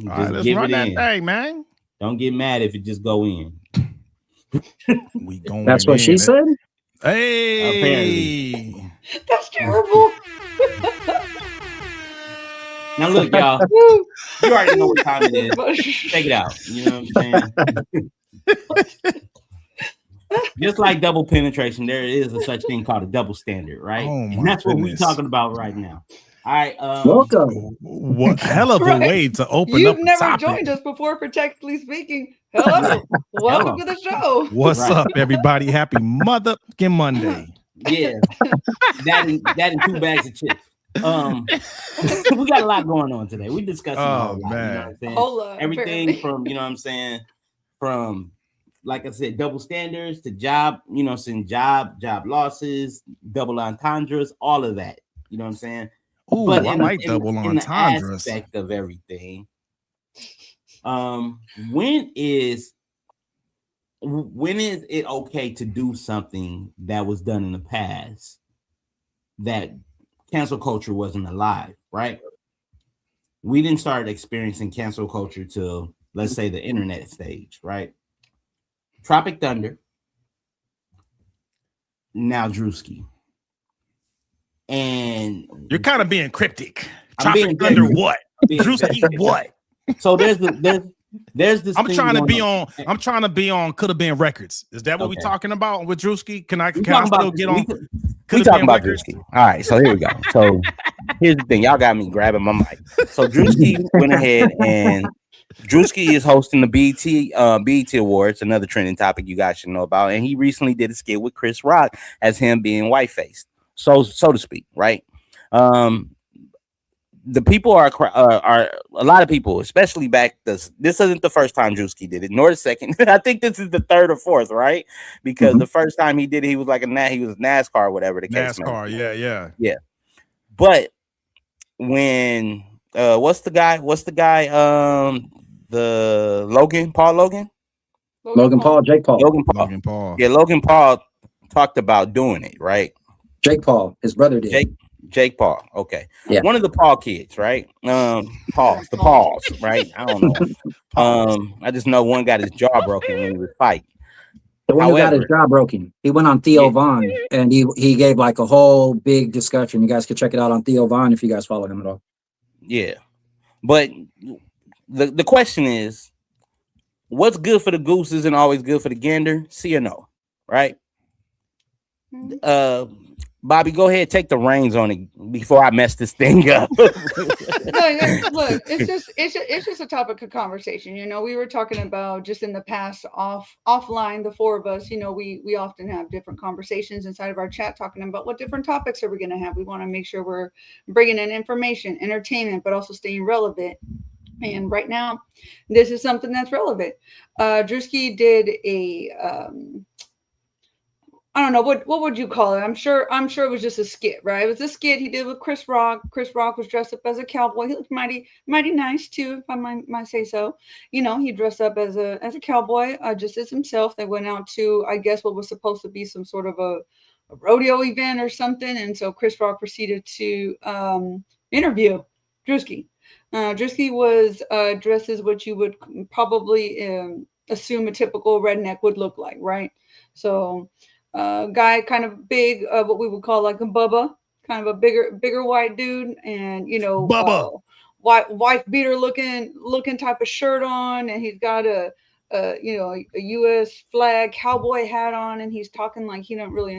All right, let's run that thing, man. Don't get mad if it just go in. We going That's what she said? Hey. Apparently. That's terrible. Now look, y'all. You already know what time it is. Check it out. You know what I'm saying? Just like double penetration, there is a such thing called a double standard, right? Oh, and that's what we're talking about right now. All right. Welcome. What hell of a way to open You've up a never topic. joined us before for Technically Speaking. Hello. Welcome to the show. What's up, everybody? Happy motherfucking Monday. Yeah. that and 2 bags of chips. We got a lot going on today. We discussing a whole lot, man. you know what I'm saying? Everything apparently. from, you know what I'm saying, from like I said, double standards to job, you know, saying job losses, double entendres, all of that. You know what I'm saying? Ooh, but I like double entendres. The aspect of everything. When is it okay to do something that was done in the past that cancel culture wasn't alive, right? We didn't start experiencing cancel culture till, let's say, the internet stage, right? Tropic Thunder, now Druski. And you're kind of being cryptic. Tropic Thunder, what? Druski, what? So there's this. I'm trying to be on Could Have Been Records. Is that what we're talking about with Druski? Can I still get on? We talking about Druski. All right, so here we go. So here's the thing. Y'all got me grabbing my mic. So Druski went ahead and Druski is hosting the BET Awards, another trending topic you guys should know about. And he recently did a skit with Chris Rock as him being white-faced, so to speak, right? The people are a lot of people, especially back. This isn't the first time Druski did it, nor the second. I think this is the third or fourth, right? Because the first time he did it, he was like he was NASCAR, or whatever the case. NASCAR, yeah. But when what's the guy? The Logan Paul. Jake Paul. Logan Paul. Yeah, Logan Paul talked about doing it, right? Jake Paul, his brother did. Jake Paul. Okay. Yeah. One of the Paul kids, right? The Pauls, right? I don't know. I just know one got his jaw broken when he was fighting. The one who got his jaw broken. He went on Theo Von and he gave like a whole big discussion. You guys can check it out on Theo Von if you guys follow him at all. Yeah. But the question is, what's good for the goose isn't always good for the gander? See or no? Right? Bobby, go ahead, take the reins on it before I mess this thing up. Look, it's just a topic of conversation. You know, we were talking about just in the past offline, the four of us, you know, we often have different conversations inside of our chat talking about what different topics are we going to have. We want to make sure we're bringing in information, entertainment, but also staying relevant. And right now, this is something that's relevant. Druski did a I don't know what would you call it. I'm sure it was just a skit, right? It was a skit he did with Chris Rock. Chris Rock was dressed up as a cowboy. He looked mighty nice too, if I might say so. You know, he dressed up as a cowboy, just as himself. They went out to, I guess, what was supposed to be some sort of a rodeo event or something. And so Chris Rock proceeded to interview Druski. Druski was dressed as what you would probably assume a typical redneck would look like, right? So guy kind of big, what we would call like a Bubba, kind of a bigger white dude, and you know, wife beater looking type of shirt on, and he's got a U.S. flag cowboy hat on, and he's talking like he don't really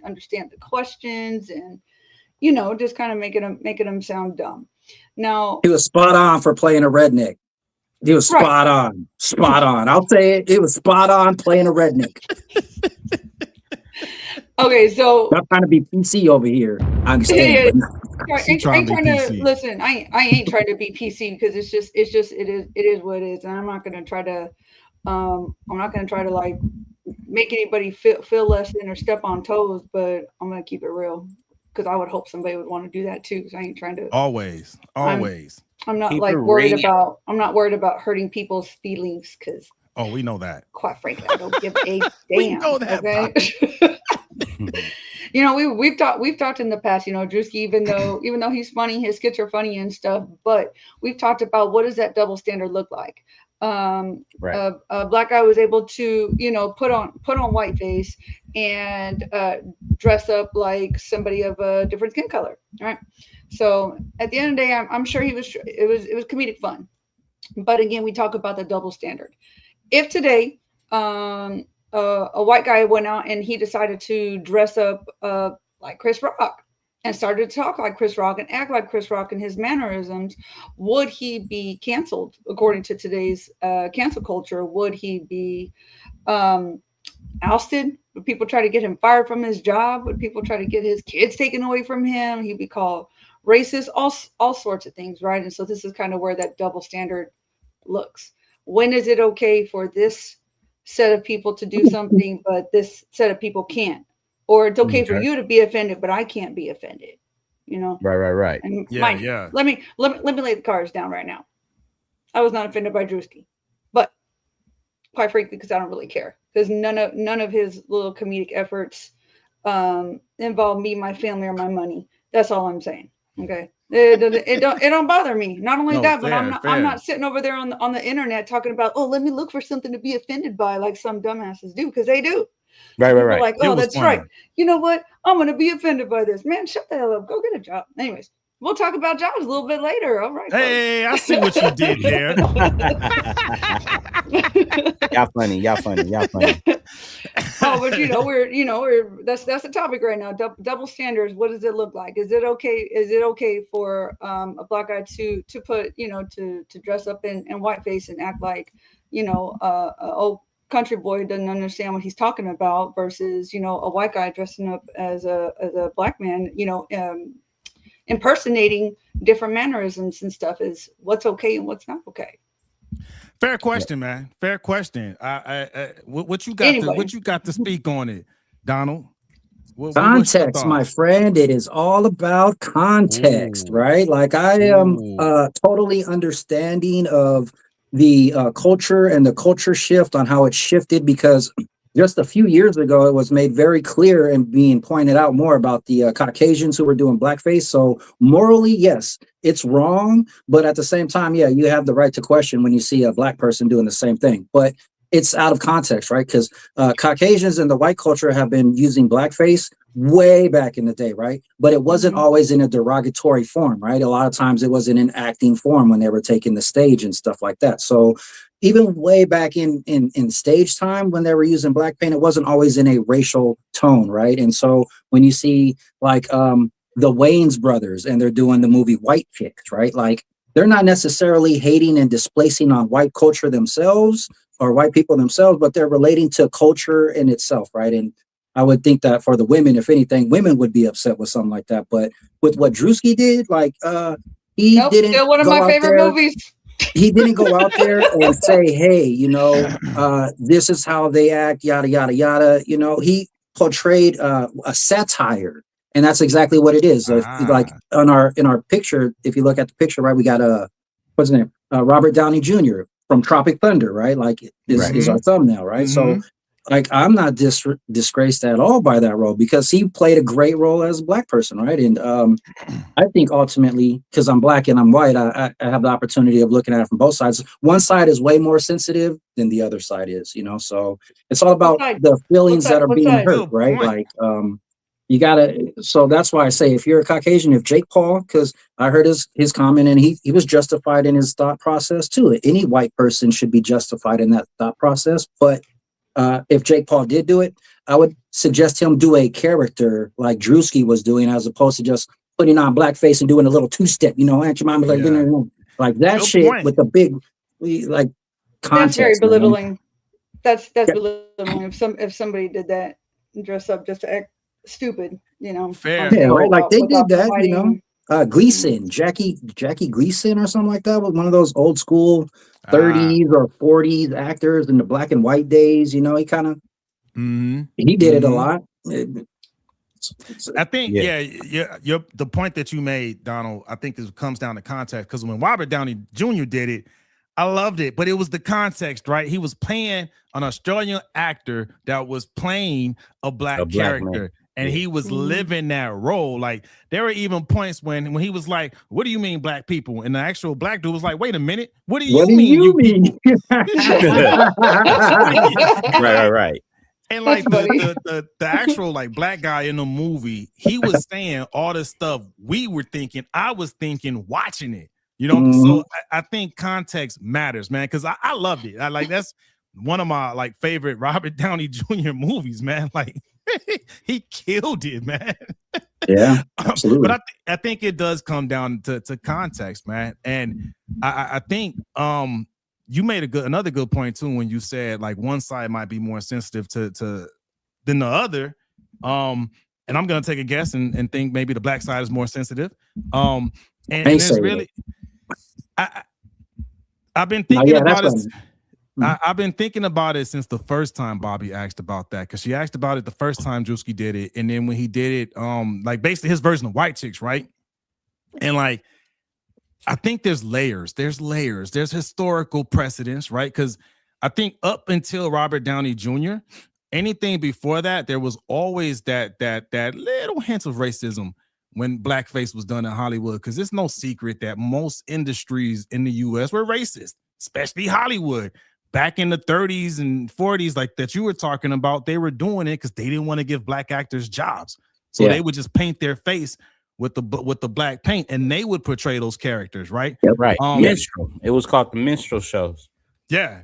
understand the questions, and you know, just kind of making him sound dumb. Now he was spot on for playing a redneck. He was spot on. I'll say it. He was spot on playing a redneck. Okay, so not trying to be PC over here. I understand. I ain't trying to listen. I ain't trying to be PC because it is what it is, and I'm not gonna try to like make anybody feel less than or step on toes, but I'm gonna keep it real because I would hope somebody would want to do that too. Because I ain't trying to always. I'm not like worried about. I'm not worried about hurting people's feelings because. Oh, we know that. Quite frankly, I don't give a damn. We know that. Okay. You know, we've talked in the past, you know, Druski, even though he's funny, his skits are funny and stuff, but we've talked about what does that double standard look like. Right. A black guy was able to, you know, put on whiteface and dress up like somebody of a different skin color, right? So at the end of the day, I'm sure it was comedic fun. But again, we talk about the double standard. If today a white guy went out and he decided to dress up like Chris Rock and started to talk like Chris Rock and act like Chris Rock and his mannerisms, would he be canceled according to today's cancel culture? Would he be ousted? Would people try to get him fired from his job? Would people try to get his kids taken away from him? He'd be called racist, all sorts of things, right? And so this is kind of where that double standard looks. When is it okay for this set of people to do something, but this set of people can't? Or it's okay for you to be offended, but I can't be offended. You know? Right. And Yeah. Let me lay the cards down right now. I was not offended by Druski, but quite frankly, because I don't really care. Because none of his little comedic efforts involve me, my family, or my money. That's all I'm saying. Okay. It don't bother me. Not only that, but I'm not sitting over there on the internet talking about, oh, let me look for something to be offended by, like some dumbasses do, because they do. Right. Like, oh, that's funny. Right. You know what? I'm gonna be offended by this. Man, shut the hell up. Go get a job. Anyways, we'll talk about jobs a little bit later. All right. Hey, I see what you did there. Y'all funny. Oh, but that's the topic right now. Double standards. What does it look like? Is it okay for a black guy to put, to dress up in whiteface and act like, a old country boy doesn't understand what he's talking about versus, a white guy dressing up as a black man, impersonating different mannerisms and stuff, is what's okay and what's not okay. Fair question, man. Fair question. What you got? What you got to speak on it, Donald? Context, my friend. It is all about context, right? Like I am totally understanding of the culture and the culture shift on how it shifted, because just a few years ago, it was made very clear and being pointed out more about the Caucasians who were doing blackface. So morally, yes, it's wrong. But at the same time, yeah, you have the right to question when you see a black person doing the same thing. But it's out of context, right? Because Caucasians in the white culture have been using blackface way back in the day, right? But it wasn't always in a derogatory form, right? A lot of times it was in an acting form when they were taking the stage and stuff like that. So even way back in stage time when they were using black paint, it wasn't always in a racial tone, right? And so when you see like the Wayans brothers and they're doing the movie White Chicks, right? Like they're not necessarily hating and displacing on white culture themselves or white people themselves, but they're relating to culture in itself, right? And I would think that for the women, if anything, women would be upset with something like that. But with what Druski did, like he didn't. Still one of my favorite movies. He didn't go out there and say, hey, this is how they act, yada, yada, yada. He portrayed a satire. And that's exactly what it is. Like in our picture, if you look at the picture, right, we got what's his name? Robert Downey Jr. from Tropic Thunder, right? Like is our thumbnail, right? So like I'm not disgraced at all by that role, because he played a great role as a black person, right? And I think ultimately, because I'm black and I'm white, I have the opportunity of looking at it from both sides. One side is way more sensitive than the other side is, so it's all about the feelings that are being hurt, right? Like you gotta, so that's why I say, if you're a Caucasian, if Jake Paul, because I heard his comment and he was justified in his thought process too. Any white person should be justified in that thought process. But if Jake Paul did do it, I would suggest him do a character like Druski was doing, as opposed to just putting on blackface and doing a little two-step, Aunt Jemima, like that Good shit point. with the big, like, context. That's very belittling. Man. That's belittling. If somebody did that and dress up just to act stupid, Fair. Yeah, right. Like they did that, Gleason, Jackie Gleason or something like that, was one of those old school 30s or 40s actors in the black and white days. He kind of he did it a lot. I think the point that you made, Donald, I think this comes down to context, because when Robert Downey Jr. did it, I loved it, but it was the context, right? He was playing an Australian actor that was playing a black character. and he was living that role. Like there were even points when he was like, "What do you mean, black people?" And the actual black dude was like, "Wait a minute, what do you mean, you people?" Right. And like the actual like black guy in the movie, he was saying all the stuff we were thinking. I was thinking watching it, you know. So I think context matters, man, because I loved it. I like that's one of my like favorite Robert Downey Jr. movies, man. Like he killed it, man. Yeah, absolutely. But I think it does come down to context, man. And I think you made another good point too when you said like one side might be more sensitive to than the other. And I'm gonna take a guess and think maybe the black side is more sensitive. And it's really I've been thinking about it. I've been thinking about it since the first time Bobbi asked about that, because she asked about it the first time Druski did it, and then when he did it, like basically his version of White Chicks, right? And like I think there's layers. There's historical precedence, right? Because I think up until Robert Downey Jr., anything before that, there was always that little hint of racism when blackface was done in Hollywood. Because it's no secret that most industries in the U.S. were racist, especially Hollywood. Back in the 30s and 40s, like that you were talking about, they were doing it because they didn't want to give black actors jobs. So they would just paint their face with the black paint, and they would portray those characters, right? Yeah, right. Minstrel. It was called the minstrel shows. Yeah.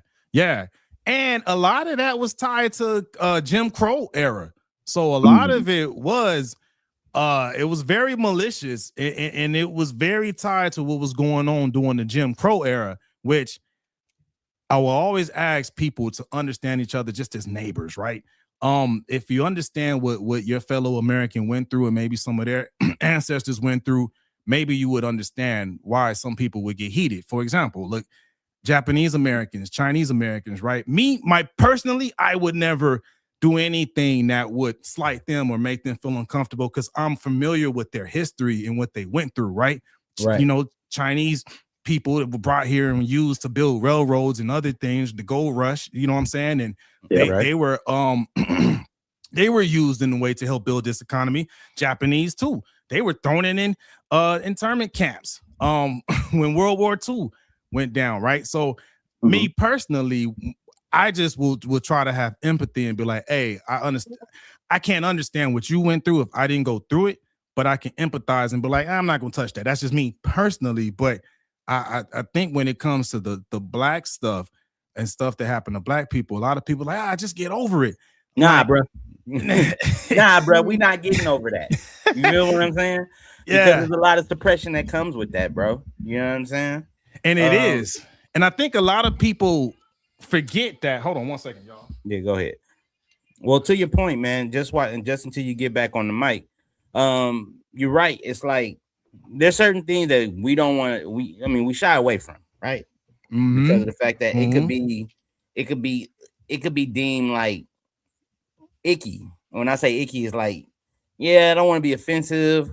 And a lot of that was tied to Jim Crow era. So a lot of it was very malicious, and it was very tied to what was going on during the Jim Crow era, which I will always ask people to understand each other just as neighbors, right? If you understand what your fellow American went through and maybe some of their ancestors went through, maybe you would understand why some people would get heated. For example, look, Japanese Americans, Chinese Americans, right? Personally, I would never do anything that would slight them or make them feel uncomfortable because I'm familiar with their history and what they went through, right? You know, Chinese people that were brought here and used to build railroads and other things, the gold rush, you know what I'm saying? And they were they were used in a way to help build this economy. Japanese too. They were thrown in internment camps when World War II went down, right? So me personally, I just will try to have empathy and be like, hey, I understand. I can't understand what you went through if I didn't go through it, but I can empathize and be like, I'm not gonna touch that. That's just me personally. But I think when it comes to the black stuff and stuff that happened to black people, a lot of people are like, just get over it. Nah, bro. Nah, bro, we not getting over that. You know what I'm saying? Yeah. Because there's a lot of suppression that comes with that, bro. You know what I'm saying? And it is. And I think a lot of people forget that. Hold on one second, y'all. Yeah, go ahead. Well, to your point, man, just until you get back on the mic, you're right. It's like there's certain things that we don't want to, we shy away from, right? Because of the fact that it could be deemed like icky. When I say icky, it's like, yeah, I don't want to be offensive,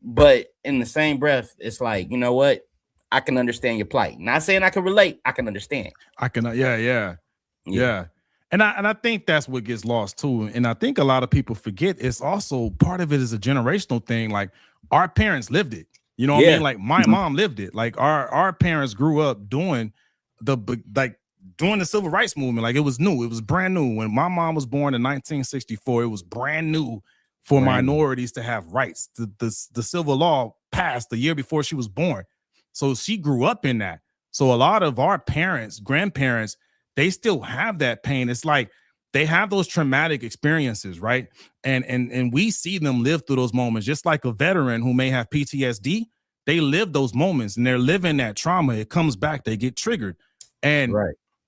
but in the same breath, it's like, you know what? I can understand your plight. Not saying I can relate, I can understand. Yeah. And I think that's what gets lost too. And I think a lot of people forget it's also part of it is a generational thing. Like our parents lived it. You know what I mean? Like my mom lived it. Like our parents grew up doing the civil rights movement. Like it was new. It was brand new. When my mom was born in 1964, it was brand new for minorities to have rights. The civil law passed the year before she was born. So she grew up in that. So a lot of our parents, grandparents, they still have that pain. It's like they have those traumatic experiences, right? And we see them live through those moments, just like a veteran who may have PTSD. They live those moments and they're living that trauma. It comes back, they get triggered. And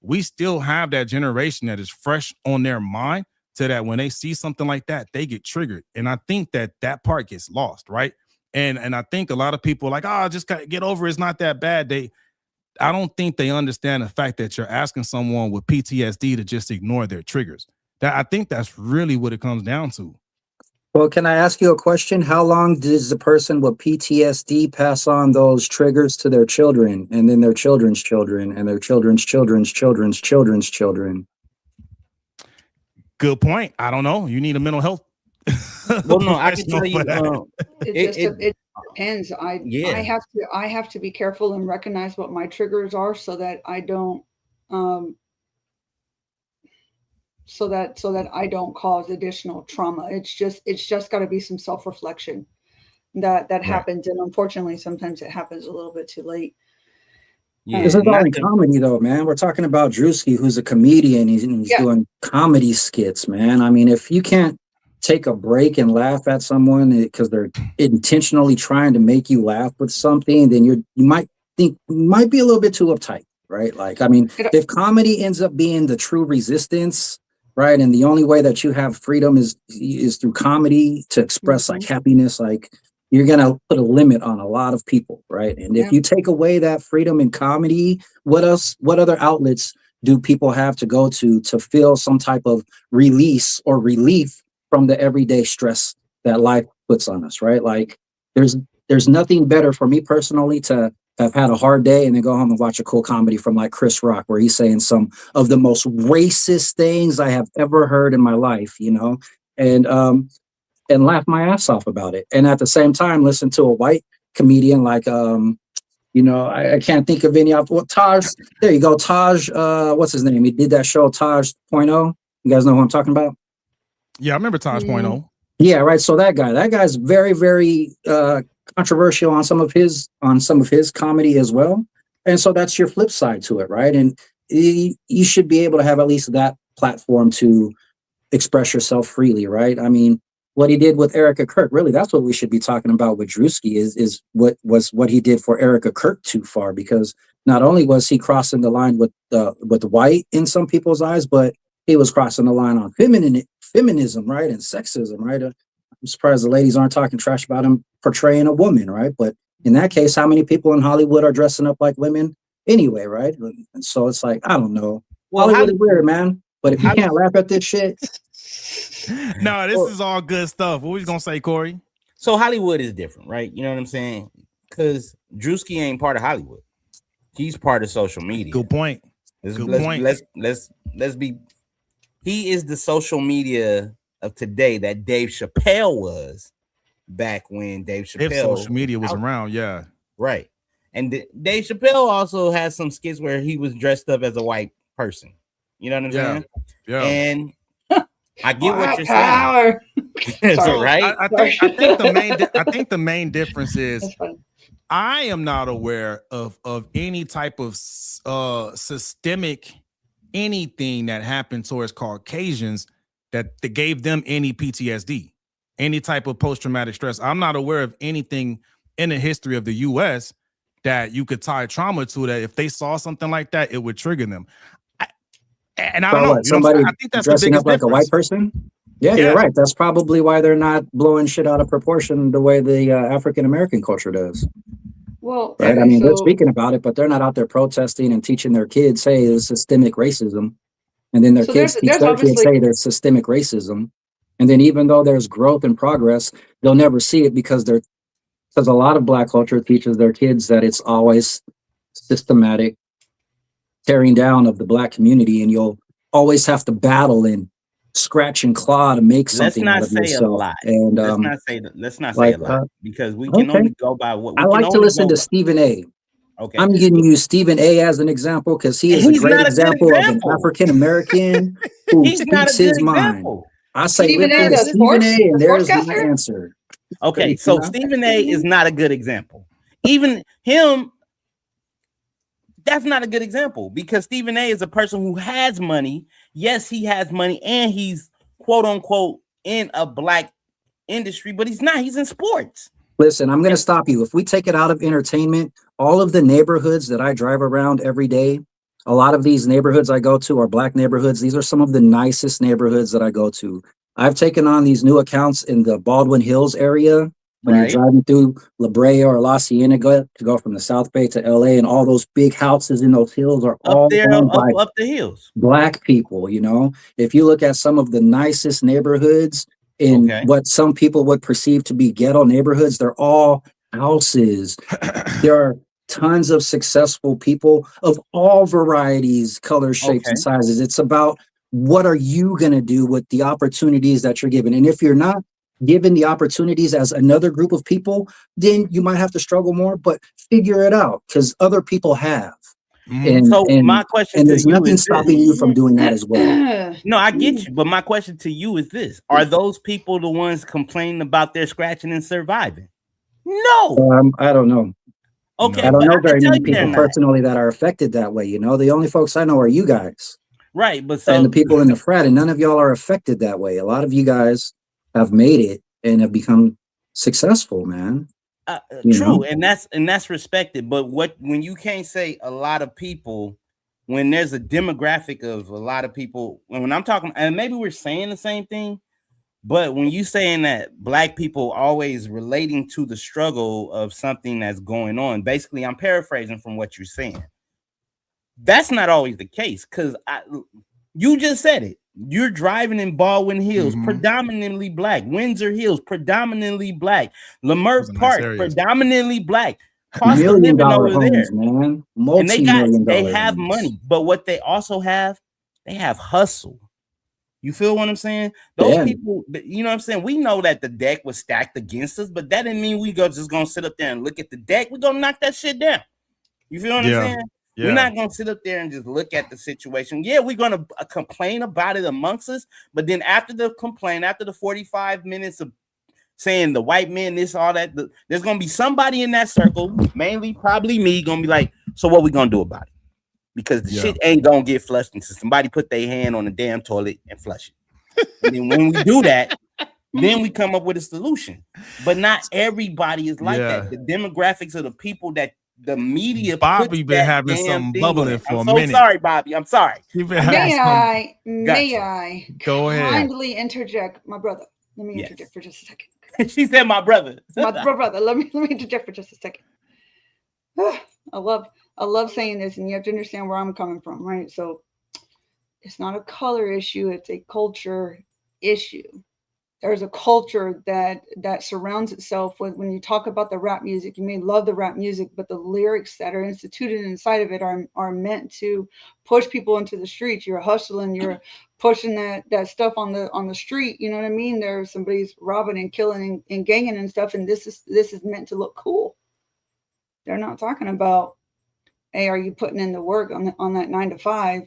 we still have that generation that is fresh on their mind to that when they see something like that, they get triggered. And I think that part gets lost, right? And I think a lot of people are like, just get over it. It's not that bad. I don't think they understand the fact that you're asking someone with PTSD to just ignore their triggers. I think that's really what it comes down to. Well, can I ask you a question? How long does the person with PTSD pass on those triggers to their children and then their children's children and their children's children's children's children's children? Good point. I don't know. You need a mental health Well, no, I can professional tell you. for that. It depends. I have to be careful and recognize what my triggers are so that I don't um so that I don't cause additional trauma. It's just got to be some self-reflection that Right. happens, and unfortunately sometimes it happens a little bit too late. Yeah, This is all not in the, comedy, though, man. We're talking about Druski, who's a comedian. He's Yeah. doing comedy skits, man. I mean, if you can't take a break and laugh at someone because they're intentionally trying to make you laugh with something, then you might think you might be a little bit too uptight, right? Like, I mean, if comedy ends up being the true resistance, right, and the only way that you have freedom is through comedy to express like happiness, like you're going to put a limit on a lot of people, right? And if you take away that freedom in comedy, what other outlets do people have to go to feel some type of release or relief from the everyday stress that life puts on us, right? Like there's nothing better for me personally to have had a hard day and then go home and watch a cool comedy from like Chris Rock, where he's saying some of the most racist things I have ever heard in my life, you know? And laugh my ass off about it. And at the same time, listen to a white comedian like, you know, I can't think of any of what Taj, there you go. Taj, what's his name? He did that show, Taj.0. You guys know who I'm talking about? Yeah, I remember Taj.0. Yeah, right. So that guy's very, very controversial on some of his comedy as well. And so that's your flip side to it, right? And you should be able to have at least that platform to express yourself freely, right? I mean, what he did with Erica Kirk, really, that's what we should be talking about with Druski is what he did for Erica Kirk too far, because not only was he crossing the line with white in some people's eyes, but he was crossing the line on feminism, right, and sexism, right. I'm surprised the ladies aren't talking trash about him portraying a woman, right? But in that case, how many people in Hollywood are dressing up like women anyway, right? And so it's like, I don't know. Well, Hollywood is weird, man. But if you can't laugh at this shit. No, this is all good stuff. What was you gonna say, Corey? So Hollywood is different, right? You know what I'm saying? Because Druski ain't part of Hollywood. He's part of social media. Good point. Let's be. He is the social media of today that Dave Chappelle was back when Dave Chappelle. If social media was around, yeah. Right. And Dave Chappelle also has some skits where he was dressed up as a white person. You know what I'm saying? Yeah. And I get what you're saying. So, right? I think the main difference is I am not aware of any type of systemic anything that happened towards Caucasians that gave them any PTSD, any type of post-traumatic stress. I'm not aware of anything in the history of the US that you could tie trauma to, that if they saw something like that, it would trigger them. And I don't know. Somebody I think that's dressing the up like difference. a white person? Yeah, you're right. That's probably why they're not blowing shit out of proportion the way the African-American culture does. Well, right. I mean, they're speaking about it, but they're not out there protesting and teaching their kids, hey, there's systemic racism. And then their kids teach their kids, hey, there's systemic racism. And then even though there's growth and progress, they'll never see it because a lot of Black culture teaches their kids that it's always systematic tearing down of the Black community, and you'll always have to battle and scratch and claw to make something out of yourself. And let's not say a lot because we can only go by what we I like to listen to Stephen A. Okay, I'm going to use Stephen A. as an example because he is a great example of an African American who speaks his mind. I say Stephen A. And there's my answer. Okay, so Stephen A. is not a good example. Even him. That's not a good example because Stephen A. is a person who has money. Yes, he has money and he's quote unquote in a Black industry, but he's not. He's in sports. Listen, I'm going to stop you. If we take it out of entertainment, all of the neighborhoods that I drive around every day, a lot of these neighborhoods I go to are Black neighborhoods. These are some of the nicest neighborhoods that I go to. I've taken on these new accounts in the Baldwin Hills area. When you're driving through La Brea or La Cienega to go from the South Bay to LA, and all those big houses in those hills are all owned by up the hills. Black people, you know. If you look at some of the nicest neighborhoods in what some people would perceive to be ghetto neighborhoods, they're all houses. There are tons of successful people of all varieties, colors, shapes, and sizes. It's about what are you going to do with the opportunities that you're given. And if you're not given the opportunities as another group of people, then you might have to struggle more, but figure it out because other people have. So my question and to there's you nothing is stopping you from doing that as well. No, I get you, but my question to you is this: are those people the ones complaining about their scratching and surviving? No. I don't know. Okay, I don't but know I can very tell many you people they're not. personally that are affected that way. You know, the only folks I know are you guys. Right, but And the so people in the frat, and none of y'all are affected that way. A lot of you guys have made it and have become successful, man. You true, know? and that's respected. But when you can't say a lot of people, when there's a demographic of a lot of people, when I'm talking, and maybe we're saying the same thing, but when you saying that black people always relating to the struggle of something that's going on, basically, I'm paraphrasing from what you're saying. That's not always the case because you just said it. You're driving in Baldwin Hills, predominantly black. Windsor Hills, predominantly black. Lemert Park, predominantly black. Cost of living over homes, there, man. and they have homes. money. But what they also have, they have hustle. You feel what I'm saying? Those people, you know what I'm saying? We know that the deck was stacked against us, but that didn't mean we just gonna sit up there and look at the deck. We're gonna knock that shit down. You feel what I'm saying? Yeah. We're not going to sit up there and just look at the situation. Yeah, we're going to complain about it amongst us. But then after the complaint, after the 45 minutes of saying the white men, this, all that, there's going to be somebody in that circle, mainly probably me, going to be like, so what we going to do about it? Because the shit ain't going to get flushed until somebody put their hand on the damn toilet and flush it. And then when we do that, then we come up with a solution. But not everybody is like that. The demographics of the people that the media, Bobbi been having something bubbling for a minute. Sorry, Bobbi. I'm sorry. May I go ahead? Kindly interject, my brother. Let me interject for just a second. She said, "My brother." My brother. Let me interject for just a second. I love saying this, and you have to understand where I'm coming from, right? So, it's not a color issue; it's a culture issue. There's a culture that surrounds itself with, when you talk about the rap music, you may love the rap music, but the lyrics that are instituted inside of it are meant to push people into the streets. You're hustling, you're pushing that stuff on the street. You know what I mean? There's somebody's robbing and killing and ganging and stuff, and this is meant to look cool. They're not talking about, hey, are you putting in the work on that 9 to 5?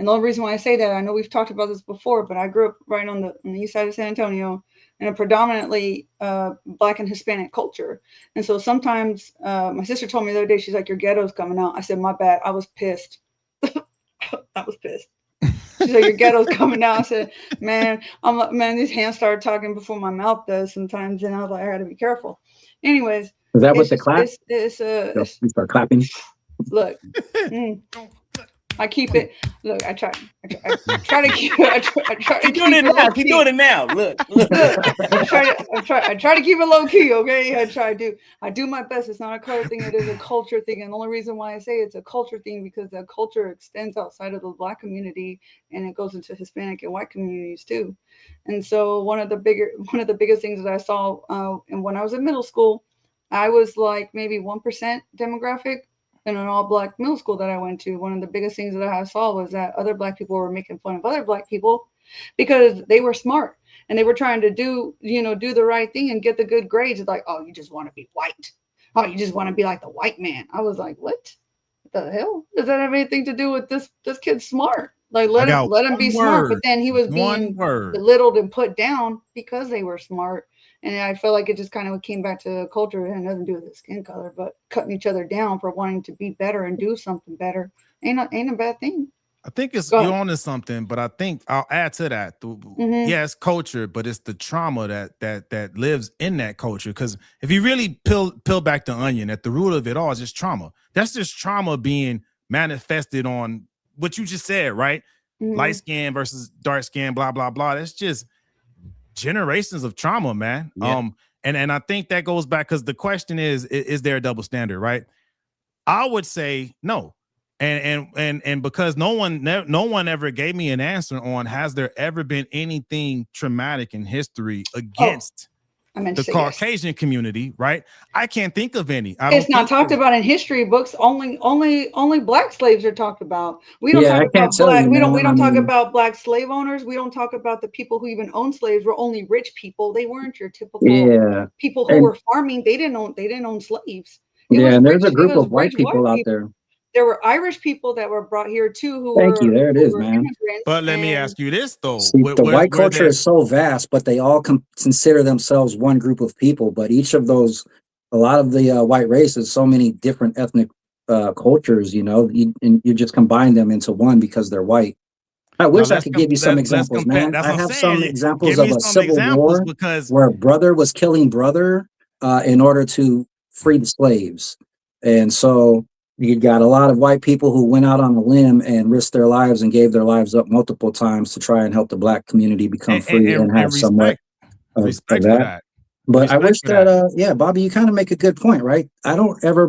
And the only reason why I say that, I know we've talked about this before, but I grew up right on the east side of San Antonio in a predominantly Black and Hispanic culture. And so sometimes my sister told me the other day, she's like, your ghetto's coming out. I said, my bad. I was pissed. I was pissed. She's like, your ghetto's coming out. I said, man, these hands started talking before my mouth does sometimes. And I was like, I got to be careful. Anyways. Is that what the clap? We start clapping. Look. I keep it. Look, I try to keep it. Keep doing it now. Keep doing it now. Look. I try to keep it low key. Okay, I do my best. It's not a color thing. It is a culture thing. And the only reason why I say it's a culture thing because the culture extends outside of the Black community and it goes into Hispanic and white communities too. And so one of the biggest things that I saw, and when I was in middle school, I was like maybe 1% demographic. In an all-Black middle school that I went to, one of the biggest things that I saw was that other Black people were making fun of other Black people because they were smart and they were trying to do the right thing and get the good grades. It's like, oh, you just want to be white. Oh, you just want to be like the white man. I was like, what the hell? Does that have anything to do with this kid's smart? Like, let him be smart. But then he was being belittled and put down because they were smart. And I felt like it just kind of came back to culture. It had nothing to do with the skin color, but cutting each other down for wanting to be better and do something better ain't a bad thing. I think you're on to something, but I think I'll add to that. Yeah, it's culture, but it's the trauma that lives in that culture. Because if you really peel back the onion, at the root of it all is just trauma. That's just trauma being manifested on what you just said, right? Light skin versus dark skin, blah, blah, blah. That's just generations of trauma, man. Yeah. And I think that goes back because the question is there a double standard, right? I would say no. And because no one ever gave me an answer on has there ever been anything traumatic in history against I meant the to say yes. Caucasian community, right? I can't think of any. It's not talked about in history books. Only black slaves are talked about. We don't talk I can't about tell black. you, We man. don't talk about black slave owners. We don't talk about the people who even owned slaves were only rich people. They weren't your typical people who were farming. They didn't own slaves. It was and rich. there's a It group was of white rich people white out people. there. There were Irish people that were brought here too, who Thank you. There it is, were man. immigrants. But let me ask you this though: See, the white culture is so vast, but they all consider themselves one group of people. But each of those, a lot of the white races, so many different ethnic cultures. You know, and you just combine them into one because they're white. I wish I could give you some examples, man. I have some examples of a civil war where brother was killing brother in order to free the slaves, and so. You got a lot of white people who went out on a limb and risked their lives and gave their lives up multiple times to try and help the black community become free and have somewhat of that. But I wish that, Bobbi, you kind of make a good point, right? I don't ever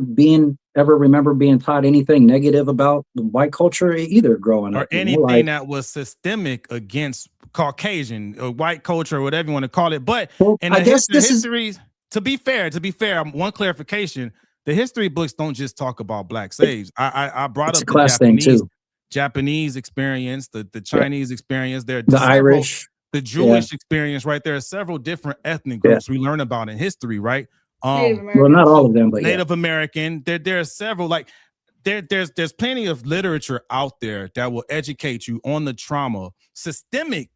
remember being taught anything negative about the white culture either growing up. Or anything that was systemic against Caucasian or white culture or whatever you want to call it. But in the history, to be fair, one clarification. The history books don't just talk about black slaves. I brought up the Japanese experience, the Chinese experience. There, the Irish, the Jewish experience. Right, there are several different ethnic groups we learn about in history. Right, well, not all of them, but Native American. There are several. Like there's plenty of literature out there that will educate you on the systemic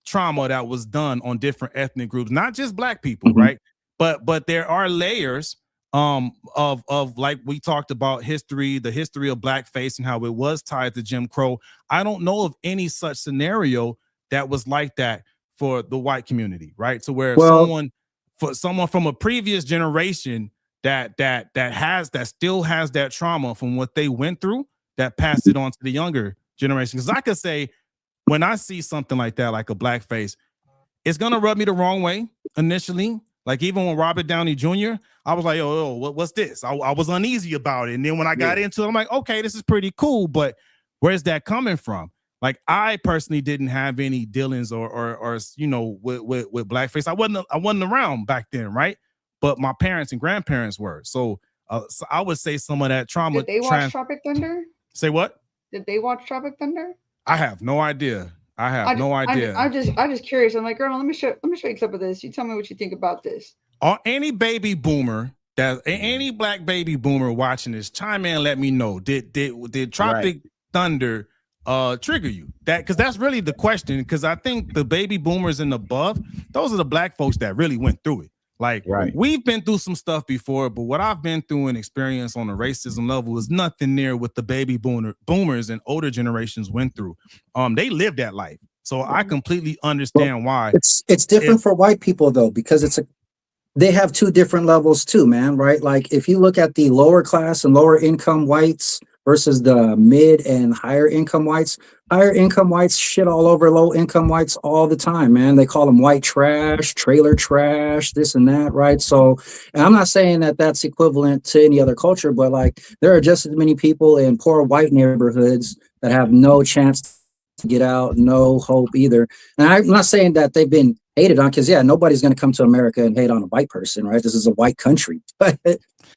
trauma that was done on different ethnic groups, not just black people. Right, but there are layers. Of like we talked about the history of blackface and how it was tied to Jim Crow. I don't know of any such scenario that was like that for the white community, right? So where someone from a previous generation that still has that trauma from what they went through, that passed it on to the younger generation. Because I could say when I see something like that, like a blackface, it's gonna rub me the wrong way initially. Like even when Robert Downey Jr., I was like, yo, what's this? I was uneasy about it. And then when I got into it, I'm like, okay, this is pretty cool, but where's that coming from? Like I personally didn't have any dealings or you know, with blackface. I wasn't around back then, right? But my parents and grandparents were. So I would say some of that trauma. Did they watch Tropic Thunder? Say what? Did they watch Tropic Thunder? I have no idea. No idea. I'm just curious. I'm like, Grandma, let me show you some of this. You tell me what you think about this. Any baby boomer any black baby boomer watching this, chime in and let me know. Did Tropic Thunder trigger you? Because that's really the question. Because I think the baby boomers and above, those are the black folks that really went through it. Like we've been through some stuff before, but what I've been through and experienced on a racism level is nothing near what the baby boomers and older generations went through. They lived that life. So I completely understand why. It's different for white people though, because they have two different levels too, man, right? Like if you look at the lower class and lower income whites versus the mid and higher income whites shit all over low income whites all the time, man. They call them white trash, trailer trash, this and that, right? So, and I'm not saying that that's equivalent to any other culture, but like there are just as many people in poor white neighborhoods that have no chance to get out, no hope either. And I'm not saying that they've been hated on, because nobody's going to come to America and hate on a white person, right? This is a white country, but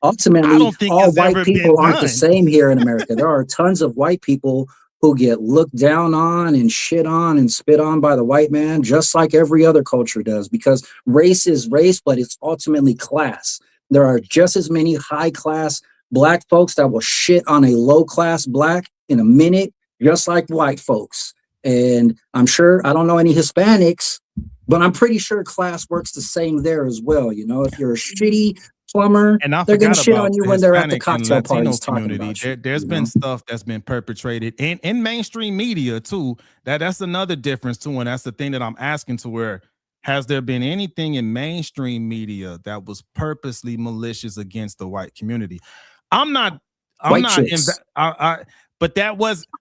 ultimately all white people aren't the same here in America. There are tons of white people who get looked down on and shit on and spit on by the white man, just like every other culture does, because race is race, but it's ultimately class. There are just as many high class black folks that will shit on a low class black in a minute, just like white folks. And I'm sure, I don't know any Hispanics, but I'm pretty sure class works the same there as well. You know, if you're a shitty plumber, they're going to shit on you when they're at the cocktail parties talking about you. There's been stuff that's been perpetrated in mainstream media too. That's another difference too. And that's the thing that I'm asking, to where, has there been anything in mainstream media that was purposely malicious against the white community?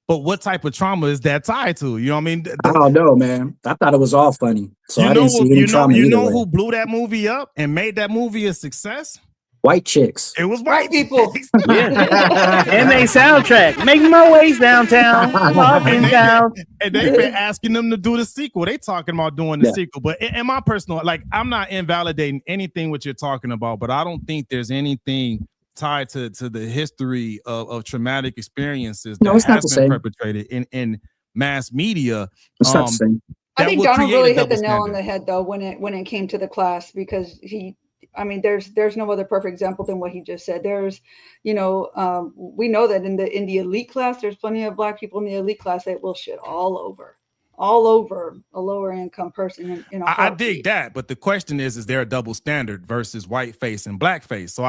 But what type of trauma is that tied to? You know what I mean? I don't know, man. I thought it was all funny. So I didn't see any trauma. You know who blew that movie up and made that movie a success? White chicks. It was White people. Yeah. And they soundtrack. Making my ways downtown. Walking down. And they've been asking them to do the sequel. They talking about doing the sequel. But in my personal, like, I'm not invalidating anything what you're talking about, but I don't think there's anything tied to the history of traumatic experiences that has been perpetrated in mass media. It's not the same. I think Donald really hit the nail on the head though when it came to the class, because there's no other perfect example than what he just said. There's, we know that in the elite class, there's plenty of black people in the elite class that will shit all over a lower income person. I dig that, but the question is there a double standard versus whiteface and blackface? So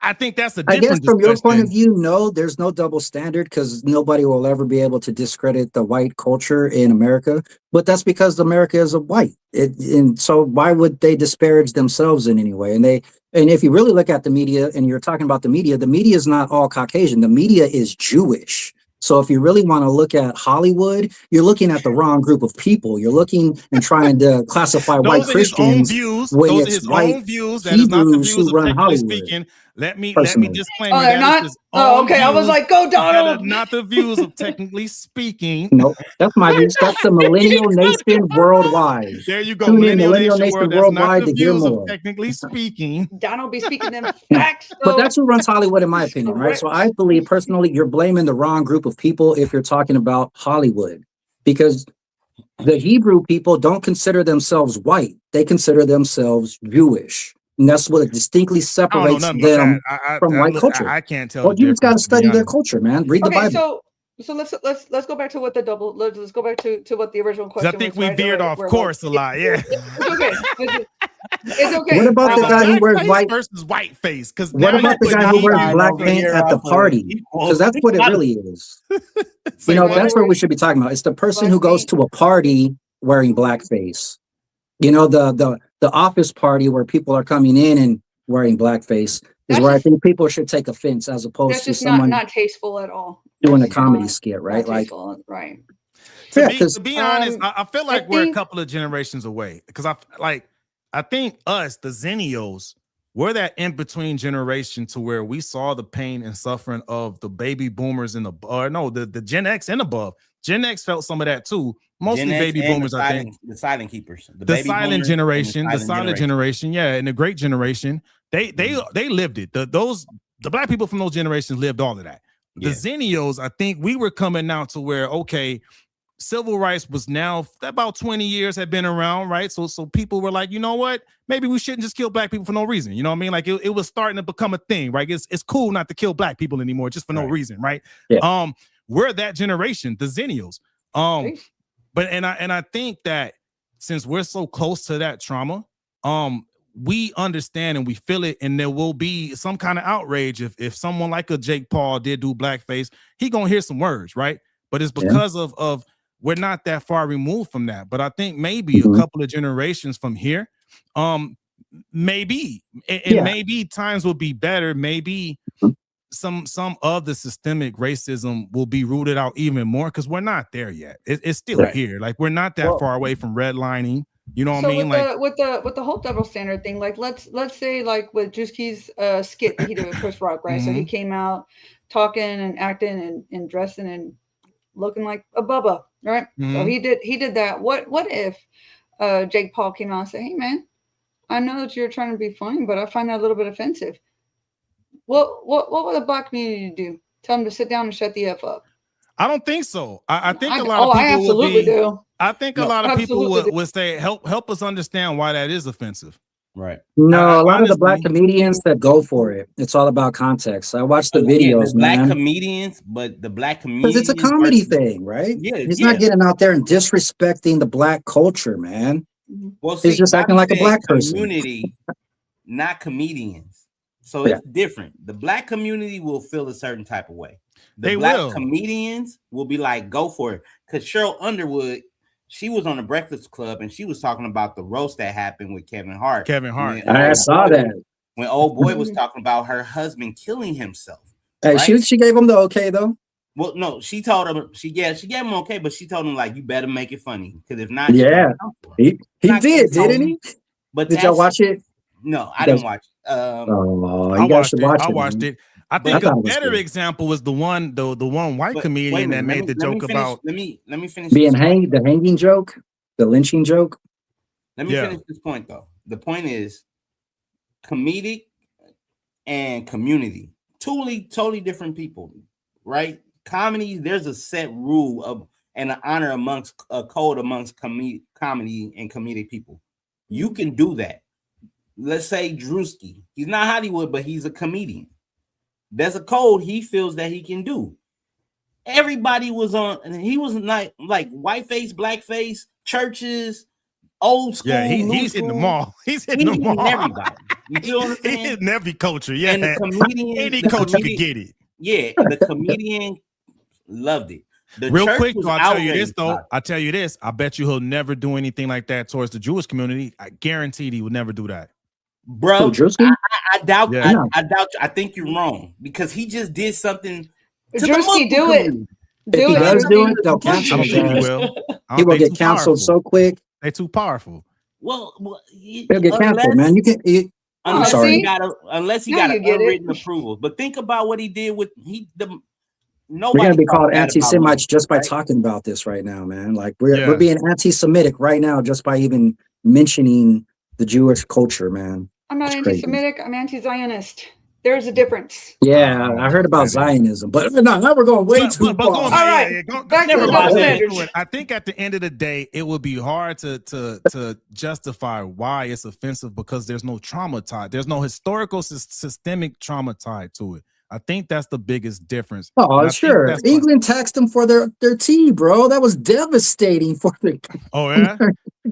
I think that's a different discussion. From your point of view, no, there's no double standard because nobody will ever be able to discredit the white culture in America. But that's because America is a white. And so why would they disparage themselves in any way? And if you really look at the media and you're talking about the media is not all Caucasian. The media is Jewish. So if you really want to look at Hollywood, you're looking at the wrong group of people. You're looking and trying to classify white Christians. Those are his own views. That is not the views of technically speaking. Let me disclaim. Oh, they're not. Oh, okay. I was like, go Donald. Not the views of technically speaking. No, that's my views. That's the Millennial Nation worldwide. There you go. Tune in Millennial Nation worldwide to hear more. Technically speaking, Donald be speaking them facts. But that's who runs Hollywood, in my opinion, right? So I believe personally, you're blaming the wrong group of people if you're talking about Hollywood, because the Hebrew people don't consider themselves white; they consider themselves Jewish. And that's what distinctly separates them from white culture. I can't tell. Well, you just got to study their culture, man. Read the Bible. So let's go back to what let's go back to what the original question was. I think we veered off course a lot. Yeah. It's okay. What about the guy who wears white versus white face? Because what about the guy who wears black paint at the party? Because that's what it really is. That's what we should be talking about. It's the person who goes to a party wearing blackface. The office party where people are coming in and wearing blackface is where I think people should take offense, as opposed to someone not tasteful at all doing a comedy skit, right? Right. To be honest, I feel like we're a couple of generations away, because I think us, the Zennials, we're that in between generation to where we saw the pain and suffering of the baby boomers the Gen X and above. Gen X felt some of that too. Mostly baby boomers, I think. The silent keepers. The silent generation, yeah, and the great generation. They lived it. The black people from those generations lived all of that. The Zennials, I think we were coming out to where, okay, civil rights was now about 20 years had been around, right? So people were like, you know what? Maybe we shouldn't just kill black people for no reason. You know what I mean? Like it was starting to become a thing, right? It's cool not to kill black people anymore just for no reason, right? Yeah. We're that generation, the Zennials. But I think that since we're so close to that trauma, we understand and we feel it, and there will be some kind of outrage if someone like a Jake Paul did do blackface, he gonna hear some words, right? But it's because of we're not that far removed from that. But I think maybe a couple of generations from here, maybe times will be better. Maybe some of the systemic racism will be rooted out even more, because we're not there yet. It's still here. Like we're not that far away from redlining. You know what I mean? With the whole double standard thing, like let's say like with Druski's skit that he did with Chris Rock, right? So he came out talking and acting and dressing and looking like a Bubba, right? So he did that. What if Jake Paul came out and said, "Hey man, I know that you're trying to be funny, but I find that a little bit offensive." What would the black community do? Tell them to sit down and shut the F up? I don't think so. I think a lot of people I absolutely do. I think a lot of people would say, help us understand why that is offensive. Right. No, a lot of the black comedians that go for it, it's all about context. I watched the videos, black comedians, but the black community, because it's a comedy thing, right? Yeah, he's not getting out there and disrespecting the black culture, man. Well, he's just acting like a black person. Community, not comedians. So it's different. The black community will feel a certain type of way. The black comedians will be like, go for it. Because Cheryl Underwood, she was on the Breakfast Club and she was talking about the roast that happened with Kevin Hart. I saw that. When old boy was talking about her husband killing himself. Hey, right? she gave him the okay though. Well, no, she told him she gave him okay, but she told him like, you better make it funny, because if not, he did, didn't he? But did y'all watch it? No, I didn't watch it. Oh, I you guys watched should it. watch I it. watched Man. it. I I think thought a it was better good. example was the one white But comedian wait a that minute, made the joke finish, about. Let me finish Being this point. the hanging joke, the lynching joke. Let me finish this point though. The point is comedic and community. Totally different people, right? Comedy, there's a set rule of and an honor amongst a code amongst comedy and comedic people. You can do that. Let's say Druski. He's not Hollywood, but he's a comedian. There's a code he feels that he can do. Everybody was on, and he was not like whiteface, blackface, churches, old school. Yeah, new he's school. hitting them all. He's hitting them all. Everybody. You feel what I'm saying? He's hitting every culture. Yeah, And the comedian, any culture could get it. Yeah, the comedian loved it. The Real church quick, was though, I'll tell you this outraged though. about it. I'll tell you this. I bet you he'll never do anything like that towards the Jewish community. I guaranteed he would never do that. Bro, Druski? I doubt. Yeah. I doubt. I think you're wrong because he just did something. To the Druski, Muslim do it. community. If he does do it, they'll I cancel don't think he him. will. He will get canceled so quick. They're too powerful. Well, He'll get canceled, man. You can. I'm unless sorry. he got Now you get it. unwritten approval. But think about what he did with nobody. We're gonna be talks called bad about anti-Semites him, just by right? talking about this right now, man. Like we're being anti-Semitic right now just by even mentioning the Jewish culture, man. I'm not It's crazy. anti-Semitic. I'm anti-Zionist. There's a difference. Yeah, I heard about Zionism, but no, now we're going way too But far. going All right, back to the double standards. I think at the end of the day, it would be hard to justify why it's offensive because there's no trauma tied. There's no historical systemic trauma tied to it. I think that's the biggest difference. Oh, sure. England taxed them for their tea, bro. That was devastating for the. Oh yeah,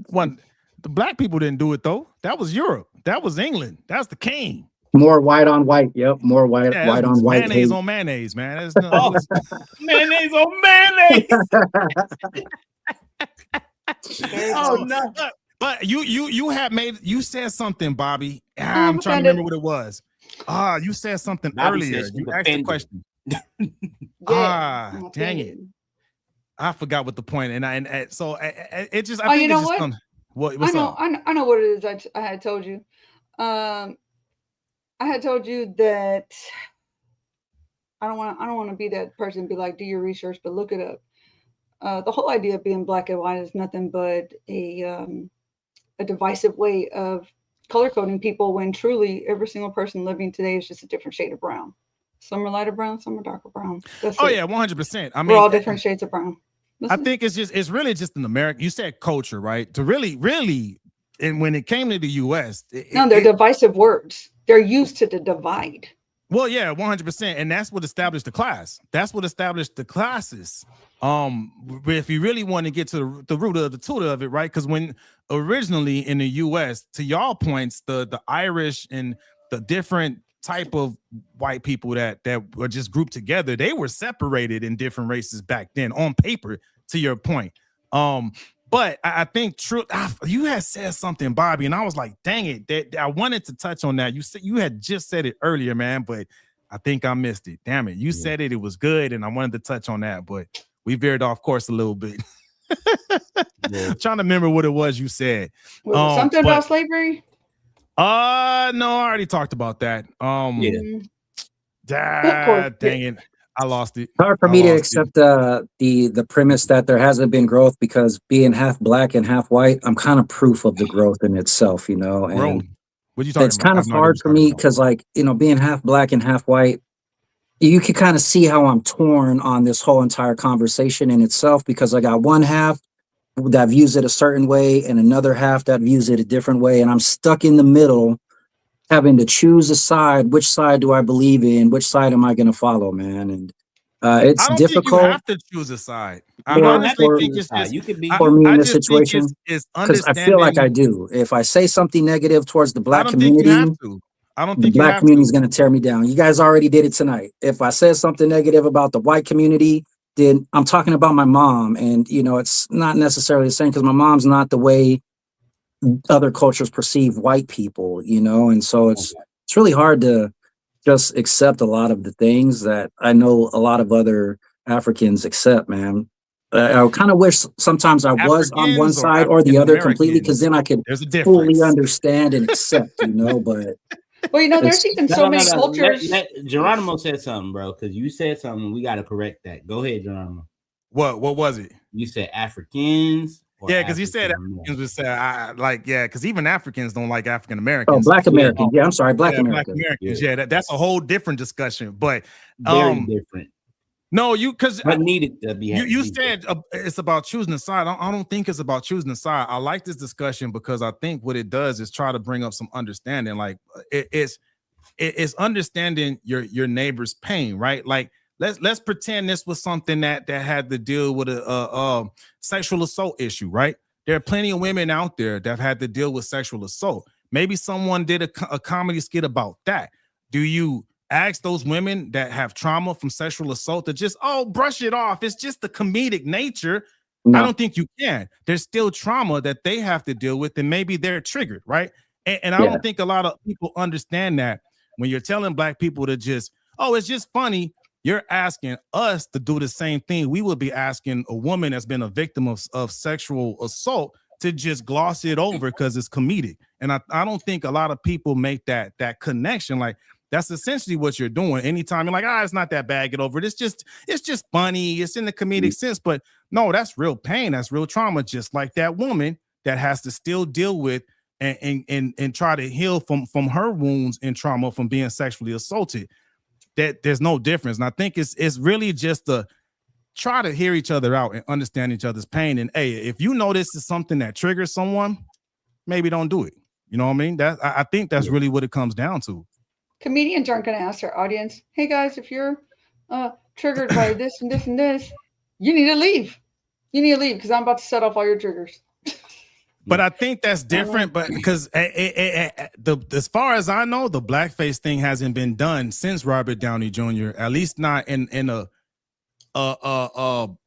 the black people didn't do it though. That was Europe. That was England. That's the king. More white on white. Yep, more white on white. Mayonnaise on mayonnaise, man. Mayonnaise on mayonnaise. Oh no! But you said something, Bobby. I'm trying to remember what it was. You said something earlier. You asked a question. Dang it! I forgot what the point. And so it just. I think you know it's what? Just what's up? I know what it is. I had told you. I had told you that I don't want to be that person. Be like, do your research, but look it up. The whole idea of being black and white is nothing but a divisive way of color coding people. When truly, every single person living today is just a different shade of brown. Some are lighter brown, some are darker brown. That's it. Yeah, 100%. I mean, we're all different shades of brown. I think it's really just an American. You said culture, right? To really, and when it came to the U.S., they're divisive words. They're used to the divide. Well, yeah, 100%, and that's what established the class. That's what established the classes. If you really want to get to the root of the tutor of it, right? Because when originally in the U.S., to y'all points, the Irish and the different type of white people that were just grouped together, they were separated in different races back then on paper. To your point, but I think you had said something, Bobby, and I was like, dang it, that I wanted to touch on that. You had just said it earlier, man, but I think I missed it. Damn it, you said it was good, and I wanted to touch on that, but we veered off course a little bit. I'm trying to remember what it was you said. Something about slavery. No, I already talked about that. Dang it. I lost it. It's hard for me to accept the premise that there hasn't been growth because being half black and half white, I'm kind of proof of the growth in itself, you know. And what you talking it's about? kind of hard for me because, like, you know, being half black and half white, you can kind of see how I'm torn on this whole entire conversation in itself because I got one half that views it a certain way and another half that views it a different way, and I'm stuck in the middle, having to choose a side. Which side do I believe in? Which side am I going to follow, man? And it's difficult. Think you have to choose a side. I honestly think it's just you could be for me in this situation because I feel like I do. If I say something negative towards the black community, I don't the think black community is going to tear me down. You guys already did it tonight. If I said something negative about the white community, then I'm talking about my mom, and you know it's not necessarily the same because my mom's not the way other cultures perceive white people, you know, and so it's really hard to just accept a lot of the things that I know a lot of other Africans accept, man. I kind of wish sometimes I was on one Africans or side or the other African completely, because then I could There's a fully difference. understand and accept, But Well, there's it's even No, so no, many no, no. cultures. Geronimo said something, bro, because you said something. We got to correct that. Go ahead, Geronimo. What was it? You said Africans. Yeah, because he said Africans would say, because even Africans don't like African oh, Americans. Black American. Yeah, I'm sorry, Black Black American. Americans. Yeah, that's a whole different discussion. But very different. No, because but needed to be. You said it's about choosing a side. I don't think it's about choosing a side. I like this discussion because I think what it does is try to bring up some understanding. Like it's understanding your neighbor's pain, right? Like let's pretend this was something that had to deal with a sexual assault issue, right? There are plenty of women out there that have had to deal with sexual assault. Maybe someone did a comedy skit about that. Do you ask those women that have trauma from sexual assault to just brush it off? It's just the comedic nature. No. I don't think you can. There's still trauma that they have to deal with, and maybe they're triggered, right? And I don't think a lot of people understand that when you're telling Black people to just, it's just funny, you're asking us to do the same thing. We would be asking a woman that's been a victim of sexual assault to just gloss it over because it's comedic. And I don't think a lot of people make that connection. Like, that's essentially what you're doing. Anytime you're like, it's not that bad, get over it. It's just funny. It's in the comedic sense. But no, that's real pain. That's real trauma. Just like that woman that has to still deal with and try to heal from her wounds and trauma from being sexually assaulted. That there's no difference. And I think it's really just to try to hear each other out and understand each other's pain. And hey, if you know this is something that triggers someone, maybe don't do it. You know what I mean? I think that's really what it comes down to. Comedians aren't going to ask their audience, hey guys, if you're triggered by this and this and this, you need to leave. You need to leave because I'm about to set off all your triggers. But I think that's different. But because as far as I know, the blackface thing hasn't been done since Robert Downey Jr., at least not in a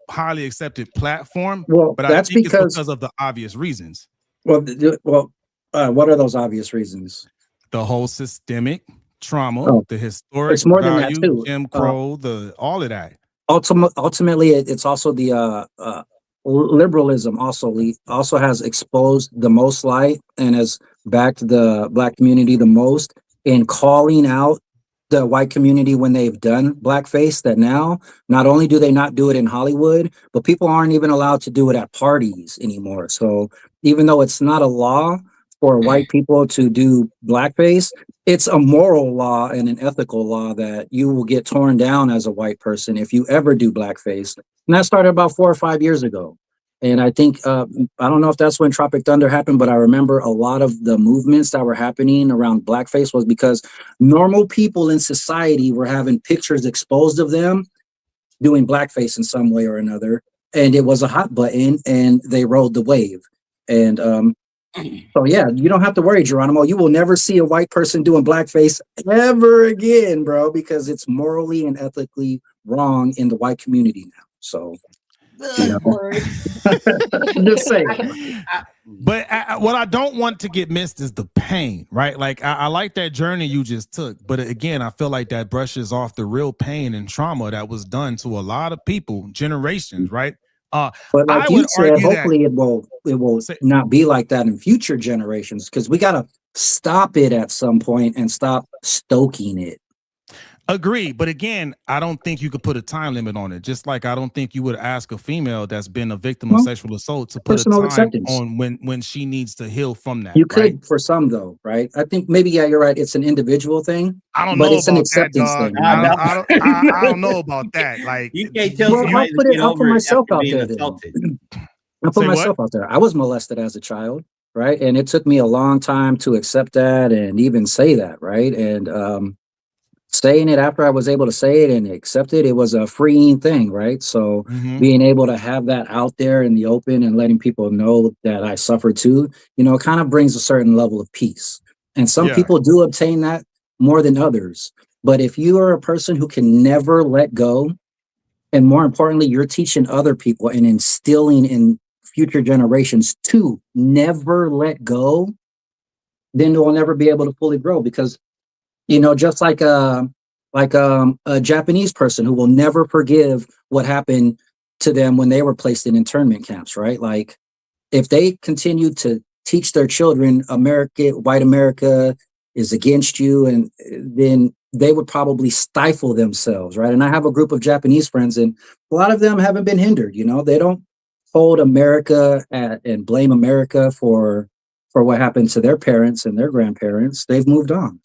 highly accepted platform. Well, but that's I think because it's because of the obvious reasons. Well, what are those obvious reasons? The whole systemic trauma, the historic it's more value, than that too. Jim Crow, all of that. Ultimately, it's also the liberalism also has exposed the most light and has backed the Black community the most in calling out the white community when they've done blackface. That now not only do they not do it in Hollywood, but people aren't even allowed to do it at parties anymore. So even though it's not a law for white people to do blackface, it's a moral law and an ethical law that you will get torn down as a white person if you ever do blackface. And that started about 4 or 5 years ago. And I think, I don't know if that's when Tropic Thunder happened, but I remember a lot of the movements that were happening around blackface was because normal people in society were having pictures exposed of them doing blackface in some way or another. And it was a hot button and they rode the wave. And so, yeah, you don't have to worry, Geronimo. You will never see a white person doing blackface ever again, bro, because it's morally and ethically wrong in the white community now. So, just saying. But what I don't want to get missed is the pain, right? Like I like that journey you just took, but again, I feel like that brushes off the real pain and trauma that was done to a lot of people, generations, right? But like you said, hopefully it will not be like that in future generations, because we got to stop it at some point and stop stoking it. Agree, but again, I don't think you could put a time limit on it. Just like I don't think you would ask a female that's been a victim of sexual assault to put a time on when she needs to heal from that. You could for some though, right? I think maybe you're right. It's an individual thing. I don't know it's about an acceptance thing. I don't know about that. Like you can't tell. I'll put myself out there. I'll put myself out there. I was molested as a child, right? And it took me a long time to accept that and even say that, right? And saying it after I was able to say it and accept it, it was a freeing thing, right? So being able to have that out there in the open and letting people know that I suffered too, it kind of brings a certain level of peace. And some people do obtain that more than others. But if you are a person who can never let go, and more importantly, you're teaching other people and instilling in future generations to never let go, then they'll never be able to fully grow. Because just like a Japanese person who will never forgive what happened to them when they were placed in internment camps, right? Like if they continued to teach their children white America is against you, and then they would probably stifle themselves, right? And I have a group of Japanese friends, and a lot of them haven't been hindered. They don't hold America and blame America for what happened to their parents and their grandparents. They've moved on.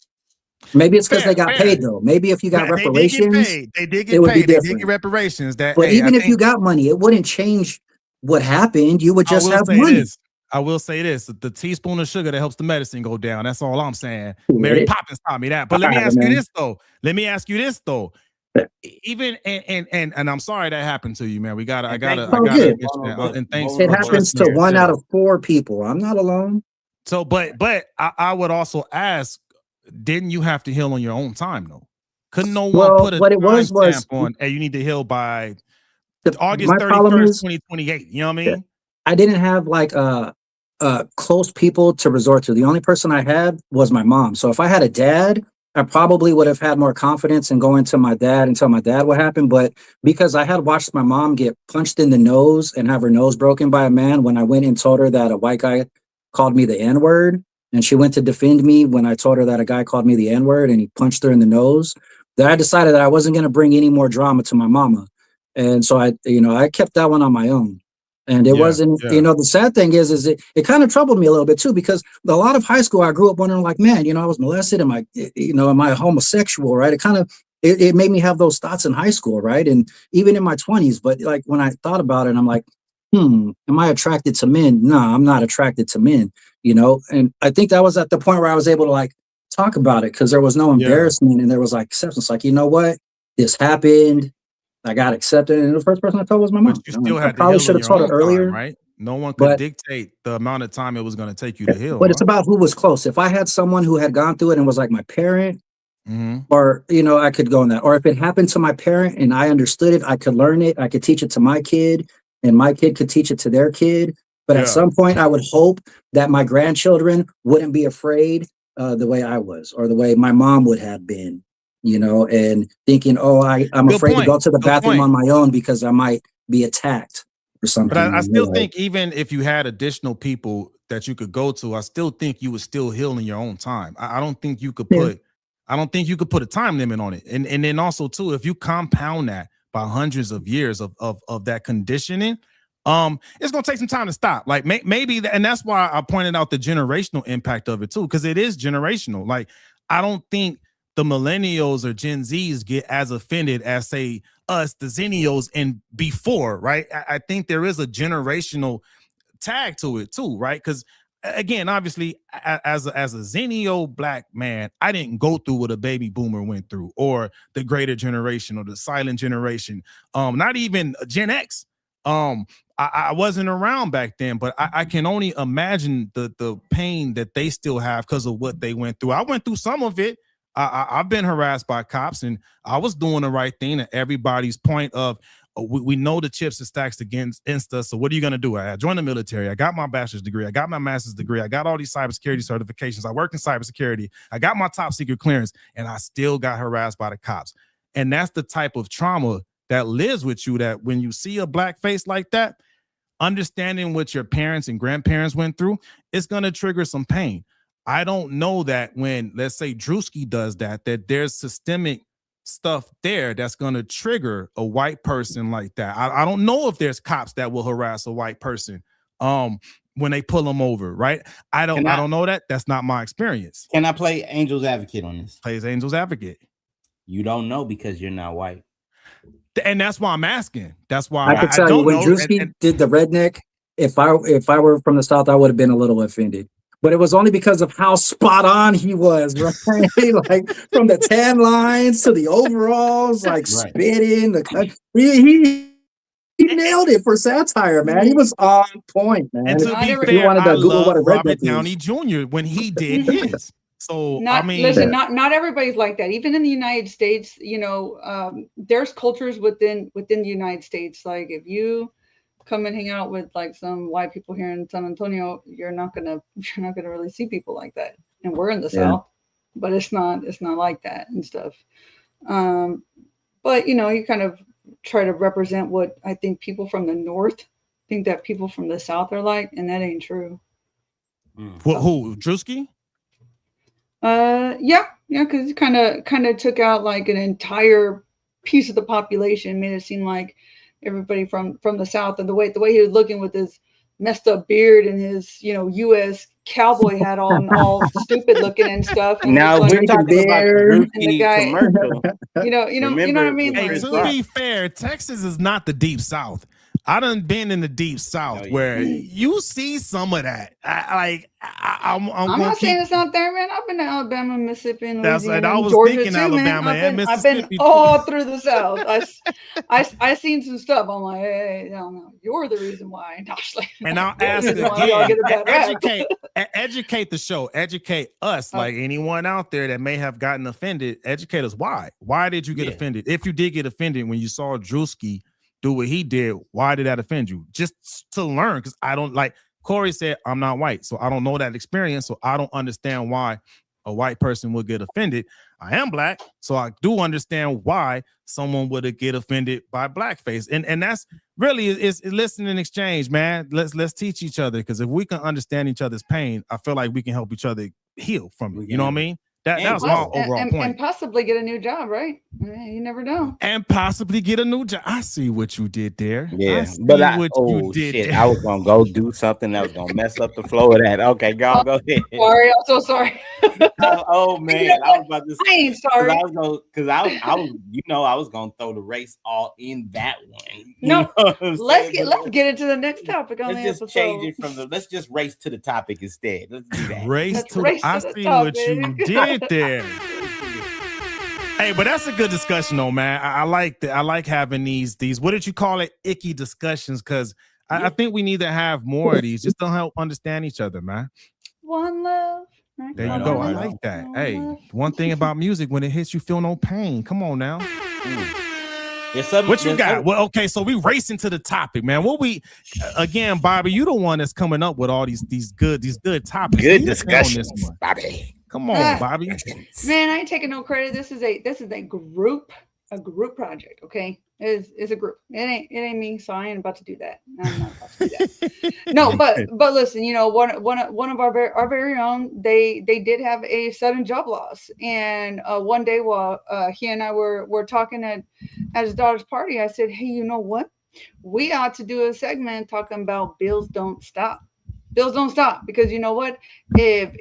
Maybe it's because they got paid, though. Maybe if you got reparations, they did get paid. They did get reparations. But even if you got money, it wouldn't change what happened. You would just have money. I will say this: the teaspoon of sugar that helps the medicine go down. That's all I'm saying. Mary Poppins taught me that. But let me ask you this though. Even and I'm sorry that happened to you, man. I gotta and thanks. It happens to 1 out of 4 people. I'm not alone. So, but I would also ask, didn't you have to heal on your own time though? Couldn't no one put a time stamp on? Hey, you need to heal by August 31st, 2028. You know what I mean? I didn't have like close people to resort to. The only person I had was my mom. So if I had a dad, I probably would have had more confidence in going to my dad and tell my dad what happened. But because I had watched my mom get punched in the nose and have her nose broken by a man when I went and told her that a white guy called me the N-word, and she went to defend me when I told her that a guy called me the N-word and he punched her in the nose, that I decided that I wasn't going to bring any more drama to my mama. And so I kept that one on my own. And it wasn't, the sad thing is it kind of troubled me a little bit too, because a lot of high school, I grew up wondering like, man, I was molested. Am I homosexual? Right. It made me have those thoughts in high school. Right. And even in my 20s. But like when I thought about it, I'm like, am I attracted to men? No, I'm not attracted to men, and I think that was at the point where I was able to like talk about it because there was no embarrassment and there was like acceptance. Like, you know what? This happened. I got accepted, and the first person I told was my mom. But you still had I probably should have told her earlier, time, right? No one could dictate the amount of time it was going to take you to heal. But it's about who was close. If I had someone who had gone through it and was like my parent, or I could go in that. Or if it happened to my parent and I understood it, I could learn it. I could teach it to my kid, and my kid could teach it to their kid. But at some point, I would hope that my grandchildren wouldn't be afraid the way I was, or the way my mom would have been. And thinking, I'm afraid to go to the bathroom on my own because I might be attacked or something. But I still think even if you had additional people that you could go to, I still think you would still heal in your own time. I don't think you could put, a time limit on it. And then also too, if you compound that by hundreds of years of that conditioning, it's gonna take some time to stop. Like maybe, and that's why I pointed out the generational impact of it too, because it is generational. Like I don't think the millennials or Gen Zs get as offended as say us, the Zennials, and before, right? I think there is a generational tag to it too, right? Because again, obviously, as a Zennial black man, I didn't go through what a baby boomer went through, or the greater generation, or the silent generation, not even Gen X. I wasn't around back then, but I can only imagine the pain that they still have because of what they went through. I went through some of it. I've been harassed by cops, and I was doing the right thing at everybody's point of, we know the chips are stacked against us. So what are you going to do? I joined the military. I got my bachelor's degree. I got my master's degree. I got all these cybersecurity certifications. I worked in cybersecurity. I got my top secret clearance, and I still got harassed by the cops. And that's the type of trauma that lives with you, that when you see a black face like that, understanding what your parents and grandparents went through, it's going to trigger some pain. I don't know that when, let's say, Druski does that there's systemic stuff there that's going to trigger a white person like that. I don't know if there's cops that will harass a white person when they pull them over, right? I don't know that. That's not my experience. Can I play Angel's Advocate on this? Plays Angel's Advocate. You don't know because you're not white. And that's why I'm asking. That's why I could tell you when Druski did the redneck, if I were from the South, I would have been a little offended. But it was only because of how spot on he was, right? Like from the tan lines to the overalls, like spitting. He nailed it for satire, man. He was on point, man. And to be fair, I love Robert Downey Jr. when he did his. So listen, not everybody's like that. Even in the United States, there's cultures within the United States. Like if you come and hang out with like some white people here in San Antonio, you're not gonna really see people like that. And we're in the South, but it's not like that and stuff. But you kind of try to represent what I think people from the North think that people from the South are like, and that ain't true. Who Druski? Yeah, because it kind of took out like an entire piece of the population, made it seem like everybody from the South, and the way he was looking with his messed up beard and his U.S. cowboy hat on, all stupid looking and stuff. And now like, we're talking about the Druski guy, commercial. You know what I mean? Hey, Like, to be fair, Texas is not the deep South. I done been in the deep South where you see some of that. I'm not saying it's not there, man. I've been to Alabama, Mississippi, and That's Louisiana, right. I was Georgia thinking too, Alabama man. and I've been Mississippi. all through the South. I seen some stuff. I'm like, hey, no, you're the reason why. And I'll ask again. Educate the show. Educate us, like anyone out there that may have gotten offended. Educate us. Why? Why did you get offended? If you did get offended when you saw Druski do what he did, why did that offend you? Just to learn, because I don't, like Corey said, I'm not white, so I don't know that experience, so I don't understand why a white person would get offended. I am black, so I do understand why someone would get offended by blackface, and that's really is listen and exchange, man. Let's teach each other, because if we can understand each other's pain, I feel like we can help each other heal from it. You know what I mean? That was my overall point. And possibly get a new job, right? You never know. And possibly get a new job. I see what you did there. Yeah, but I was gonna go do something that was gonna mess up the flow of that. Okay, go ahead. Sorry, I'm so sorry. Oh man, I was about to say. I ain't sorry. I was gonna throw the race all in that one. No, let's get into the next topic on the episode. Change it let's just race to the topic instead. Let's do that. I see what you did there. Hey, but that's a good discussion though, man. I like that. I like having these what did you call it? Icky discussions, because I think we need to have more of these just to help understand each other, man. One love. There you go. I like that. Hey, one thing about music, when it hits, you feel no pain. Come on now. What you got? Well, okay, so we racing to the topic, man. Again, Bobby, you the one that's coming up with all these good topics. Good discussions, Bobby. Come on, Bobby. Man, I ain't taking no credit. This is a group project. Okay, it's a group. It ain't me, so I ain't about to do that. I'm not about to do that. No, but listen, one of our very own, they did have a sudden job loss, and one day while he and I were talking at his daughter's party, I said, hey, you know what? We ought to do a segment talking about bills don't stop. Bills don't stop, because you know what? If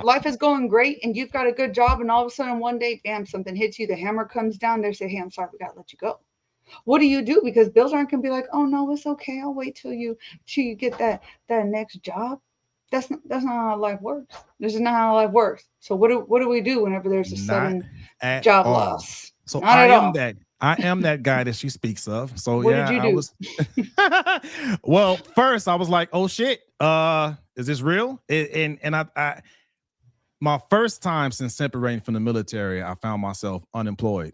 life is going great and you've got a good job, and all of a sudden one day, bam, something hits you, the hammer comes down, they say, hey, I'm sorry, we gotta let you go. What do you do? Because bills aren't gonna be like, oh no, it's okay, I'll wait till you get that next job. That's not how life works. This is not how life works. So what do we do whenever there's a sudden job loss? So I am that guy that she speaks of. So what did you do? Well, first I was like, oh shit, is this real? And I my first time since separating from the military, I found myself unemployed.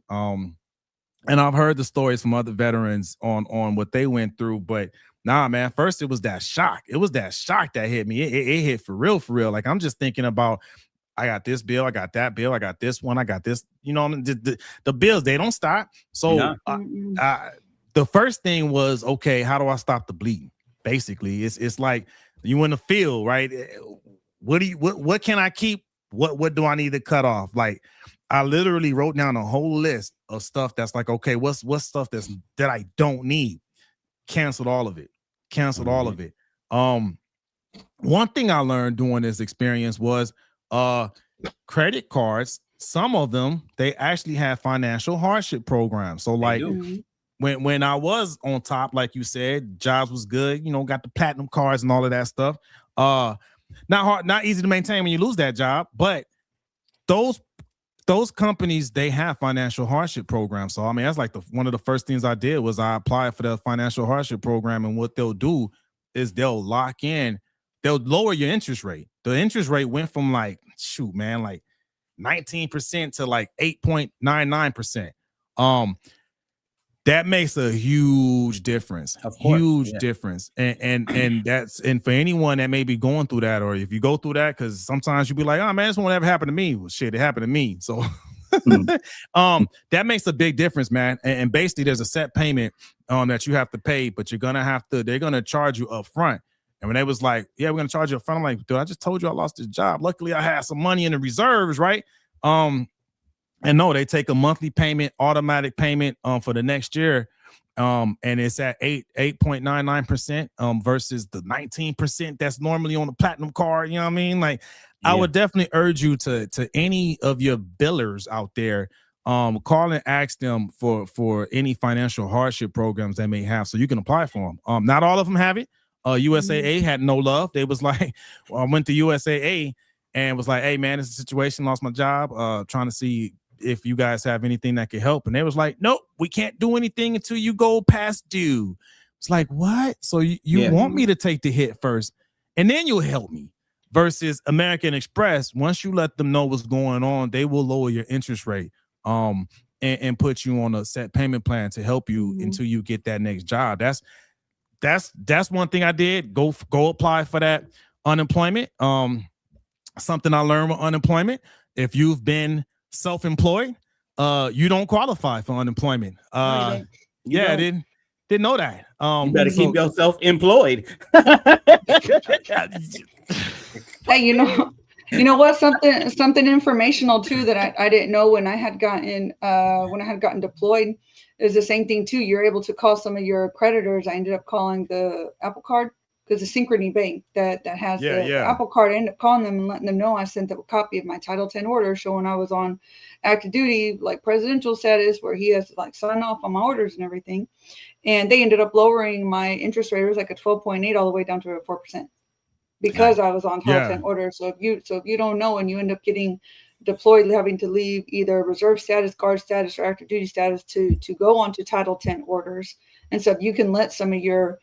And I've heard the stories from other veterans on what they went through, but nah, man, first it was that shock. It was that shock that hit me. It hit for real. Like, I'm just thinking about, I got this bill, I got that bill, I got this one, I got this, the bills, they don't stop. So the first thing was, okay, how do I stop the bleeding? Basically, it's like you in the field, right? What can I keep? What do I need to cut off? Like, I literally wrote down a whole list of stuff that's like, okay, what's stuff that I don't need? Canceled all of it. One thing I learned during this experience was credit cards, some of them, they actually have financial hardship programs. So like when I was on top, like you said, jobs was good, got the platinum cards and all of that stuff. Not easy to maintain when you lose that job, but those companies, they have financial hardship programs. So I mean, that's like one of the first things I did was I applied for the financial hardship program, and what they'll do is they'll lower your interest rate. The interest rate went from like 19% to like 8.99%. That makes a huge difference. Of course, huge difference. And for anyone that may be going through that, or if you go through that, because sometimes you'll be like, oh man, this won't ever happen to me. Well, shit, it happened to me. So That makes a big difference, man. And basically, there's a set payment that you have to pay, but they're gonna charge you up front. And when they was like, yeah, we're gonna charge you up front, I'm like, dude, I just told you I lost this job. Luckily, I had some money in the reserves, right? And no, they take a monthly payment, automatic payment for the next year. And it's at 8.99% versus the 19% that's normally on the platinum card. You know what I mean? Like, I would definitely urge you to any of your billers out there, call and ask them for any financial hardship programs they may have, so you can apply for them. Not all of them have it. USAA had no love. They was like, I went to USAA and was like, hey man, this is a situation, lost my job, trying to see if you guys have anything that could help. And they was like, nope, we can't do anything until you go past due. It's like, what? So you want me to take the hit first and then you'll help me? Versus American Express, once you let them know what's going on, they will lower your interest rate and put you on a set payment plan to help you until you get that next job. That's one thing I did. Go apply for that unemployment. Something I learned with unemployment, if you've been self-employed, you don't qualify for unemployment. Didn't know that. You better keep yourself employed. Hey, you know what? Something informational too that I didn't know when I had gotten deployed is the same thing too. You're able to call some of your creditors. I ended up calling the Apple Card because the Synchrony Bank that has the Apple Card. I ended up calling them and letting them know I sent them a copy of my Title 10 order showing I was on active duty, like presidential status, where he has to like sign off on my orders and everything. And they ended up lowering my interest rate. It was like a 12.8 all the way down to a 4%. Because I was on Title 10 order. So if you don't know and you end up getting deployed, having to leave either reserve status, guard status, or active duty status to go on to Title 10 orders. And so if you can let some of your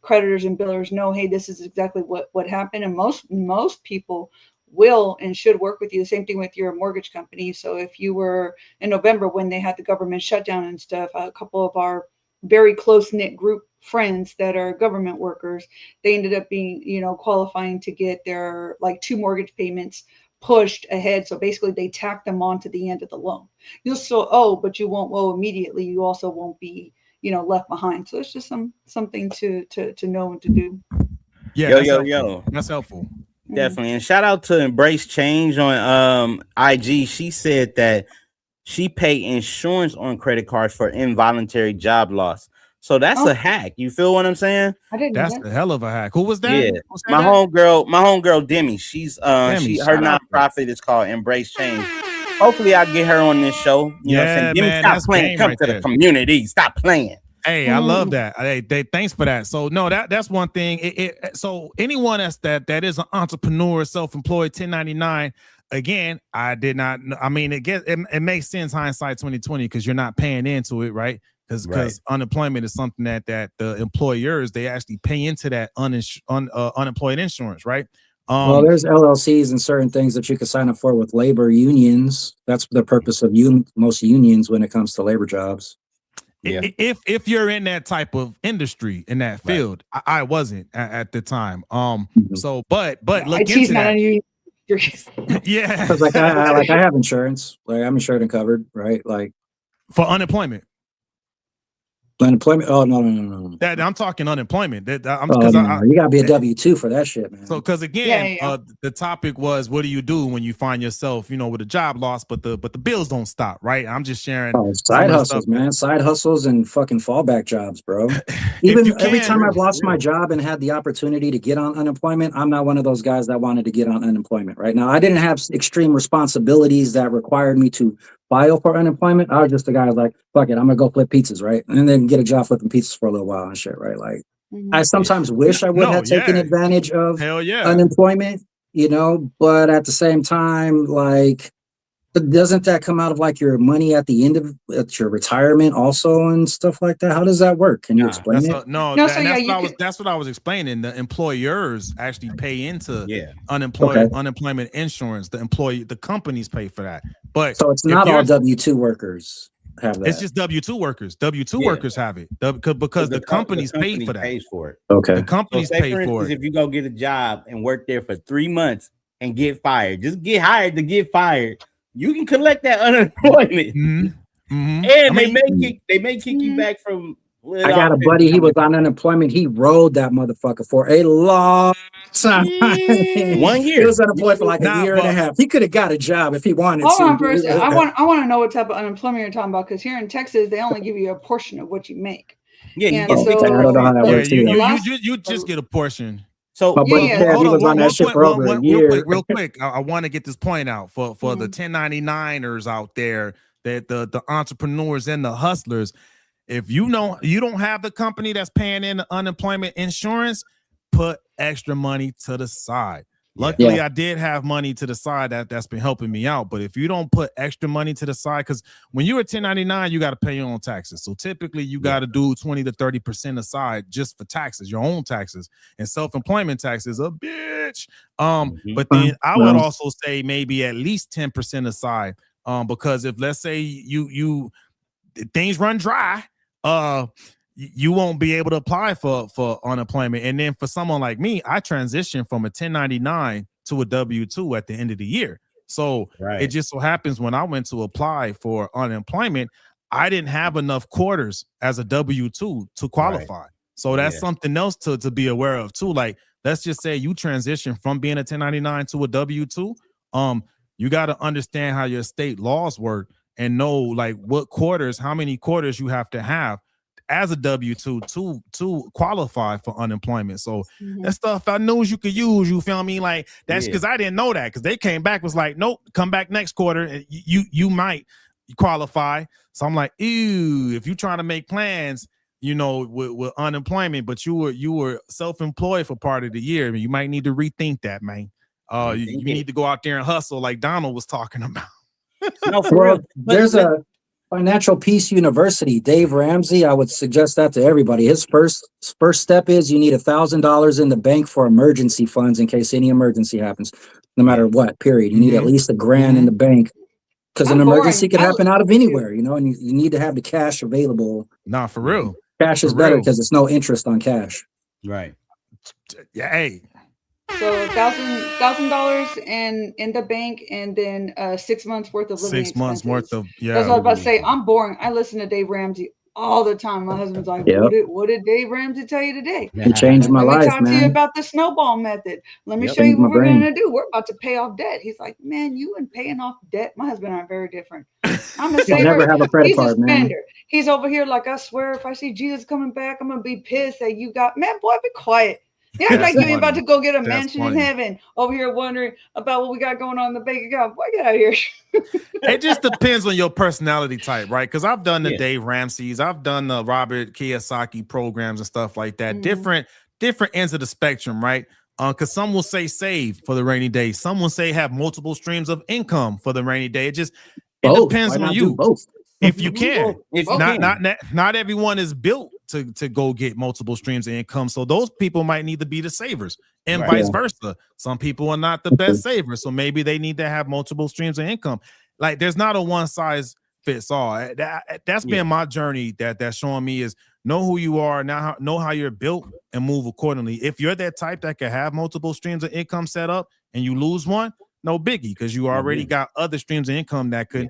creditors and billers know, hey, this is exactly what happened. And most people will and should work with you. The same thing with your mortgage company. So if you were in November when they had the government shutdown and stuff, a couple of our very close-knit group friends that are government workers, they ended up being, qualifying to get their like 2 mortgage payments pushed ahead. So basically they tack them on to the end of the loan. You'll still owe, but you won't owe immediately. You also won't be, left behind. So it's just something to know and to do. Yeah. Yo. That's helpful. Definitely. And shout out to Embrace Change on IG. She said that she paid insurance on credit cards for involuntary job loss. So that's a hack. You feel what I'm saying? That's a hell of a hack. Who was that? Yeah, my homegirl Demi. She's her nonprofit is called Embrace Change. Hopefully, I'll get her on this show. You know what I'm saying? Demi, stop playing. Come to the community. Stop playing. Hey, I love that. Thanks for that. So no, that's one thing. So anyone that is an entrepreneur, self-employed, 1099. Again, I did not. I mean, it makes sense hindsight 2020 because you're not paying into it, right? Because unemployment is something that the employers, they actually pay into that unemployed insurance, right? Well, there's LLCs and certain things that you can sign up for with labor unions. That's the purpose of most unions when it comes to labor jobs. Yeah. If you're in that type of industry, in that field, I wasn't at the time. So, but look into that. Yeah, because I have insurance. Like I'm insured and covered, right? Like for unemployment. Unemployment? Oh no. That I'm talking unemployment. You gotta be a W-2 for that shit, man. So because again, the topic was, what do you do when you find yourself, with a job loss, but the bills don't stop, right? I'm just sharing side hustles, man. Side hustles and fucking fallback jobs, bro. Even every time I've lost my job and had the opportunity to get on unemployment, I'm not one of those guys that wanted to get on unemployment. Right now, I didn't have extreme responsibilities that required me to file for unemployment. I was just a guy who's like, fuck it, I'm gonna go flip pizzas, right? And then get a job flipping pizzas for a little while and shit, right? Like, I sometimes wish I would have taken advantage of unemployment, but at the same time, like, doesn't that come out of like your money at the end of your retirement also and stuff like that? How does that work? Can you explain it? That's what I was explaining. The employers actually pay into unemployment insurance. The companies pay for that. But so it's not all W-2 workers have that. It's just W-2 workers. W-2 workers have it because the companies pay for that. Pays for it. Okay. The companies pay for it. If you go get a job and work there for 3 months and get fired, just get hired to get fired. you can collect that unemployment, and they may kick you back from. I got a buddy. He was on unemployment. He rode that motherfucker for a long time. 1 year. He was unemployed for like a year and a half. He could have got a job if he wanted Hold to. on first. I want to know what type of unemployment you're talking about, because here in Texas they only give you a portion of what you make. Yeah, I don't know how that works. You just get a portion. So, hold on, real quick. I want to get this point out for the 1099ers out there, that the entrepreneurs and the hustlers. If you don't have the company that's paying in the unemployment insurance, put extra money to the side. Luckily, I did have money to the side that's been helping me out. But if you don't put extra money to the side, because when you're a 1099, you got to pay your own taxes. So typically, you got to do 20 to 30% aside just for taxes, your own taxes, and self-employment taxes a bitch. But then I would also say maybe at least 10% aside, because if let's say you things run dry, you won't be able to apply for unemployment. And then for someone like me, I transitioned from a 1099 to a W-2 at the end of the year. So it just so happens when I went to apply for unemployment, I didn't have enough quarters as a W-2 to qualify. So that's something else to be aware of too. Like, let's just say you transition from being a 1099 to a W-2. You got to understand how your state laws work and know like what quarters, how many quarters you have to have as a W-2 to qualify for unemployment. So that stuff I knew you could use, you feel me? Like that's because I didn't know that, because they came back was like, nope, come back next quarter and you might qualify. So I'm like, ew, if you trying to make plans, with unemployment, but you were self-employed for part of the year, you might need to rethink that, man. You need to go out there and hustle like Donald was talking about. No, for real. There's a Financial Peace University, Dave Ramsey. I would suggest that to everybody. His first step is you need $1,000 in the bank for emergency funds in case any emergency happens, no matter what, period. You need at least $1,000 in the bank, because an emergency could happen out of anywhere, and you need to have the cash available. Nah, for real. Cash is better because it's no interest on cash. Right. Yeah. Hey. So $1,000 in the bank, and then 6 months worth of living expenses. 6 months worth of That's what I was about to say. I'm boring. I listen to Dave Ramsey all the time. My husband's like, what did Dave Ramsey tell you today? He changed my life, man. Let me talk to you about the snowball method. Let me show you what we're gonna do. We're about to pay off debt. He's like, man, you and paying off debt. My husband and I are very different. I'm a saver. Never have a credit He's card, a spender. man. He's over here like, I swear, if I see Jesus coming back, I'm gonna be pissed that you got. Man, boy, be quiet. Yeah, like you're about to go get a mansion in heaven. Over here wondering about what we got going on in the bank account. Boy, get out of here. It just depends on your personality type, right? Because I've done the Dave Ramsey's, I've done the Robert Kiyosaki programs and stuff like that. Different ends of the spectrum, right? Because some will say save for the rainy day. Some will say have multiple streams of income for the rainy day. It depends on you. If you can. Not everyone is built to go get multiple streams of income. So those people might need to be the savers, and vice versa. Some people are not the best savers. So maybe they need to have multiple streams of income. Like there's not a one size fits all. That's been my journey that's showing me is know who you are, now know how you're built and move accordingly. If you're that type that can have multiple streams of income set up and you lose one, no biggie, because you already got other streams of income that can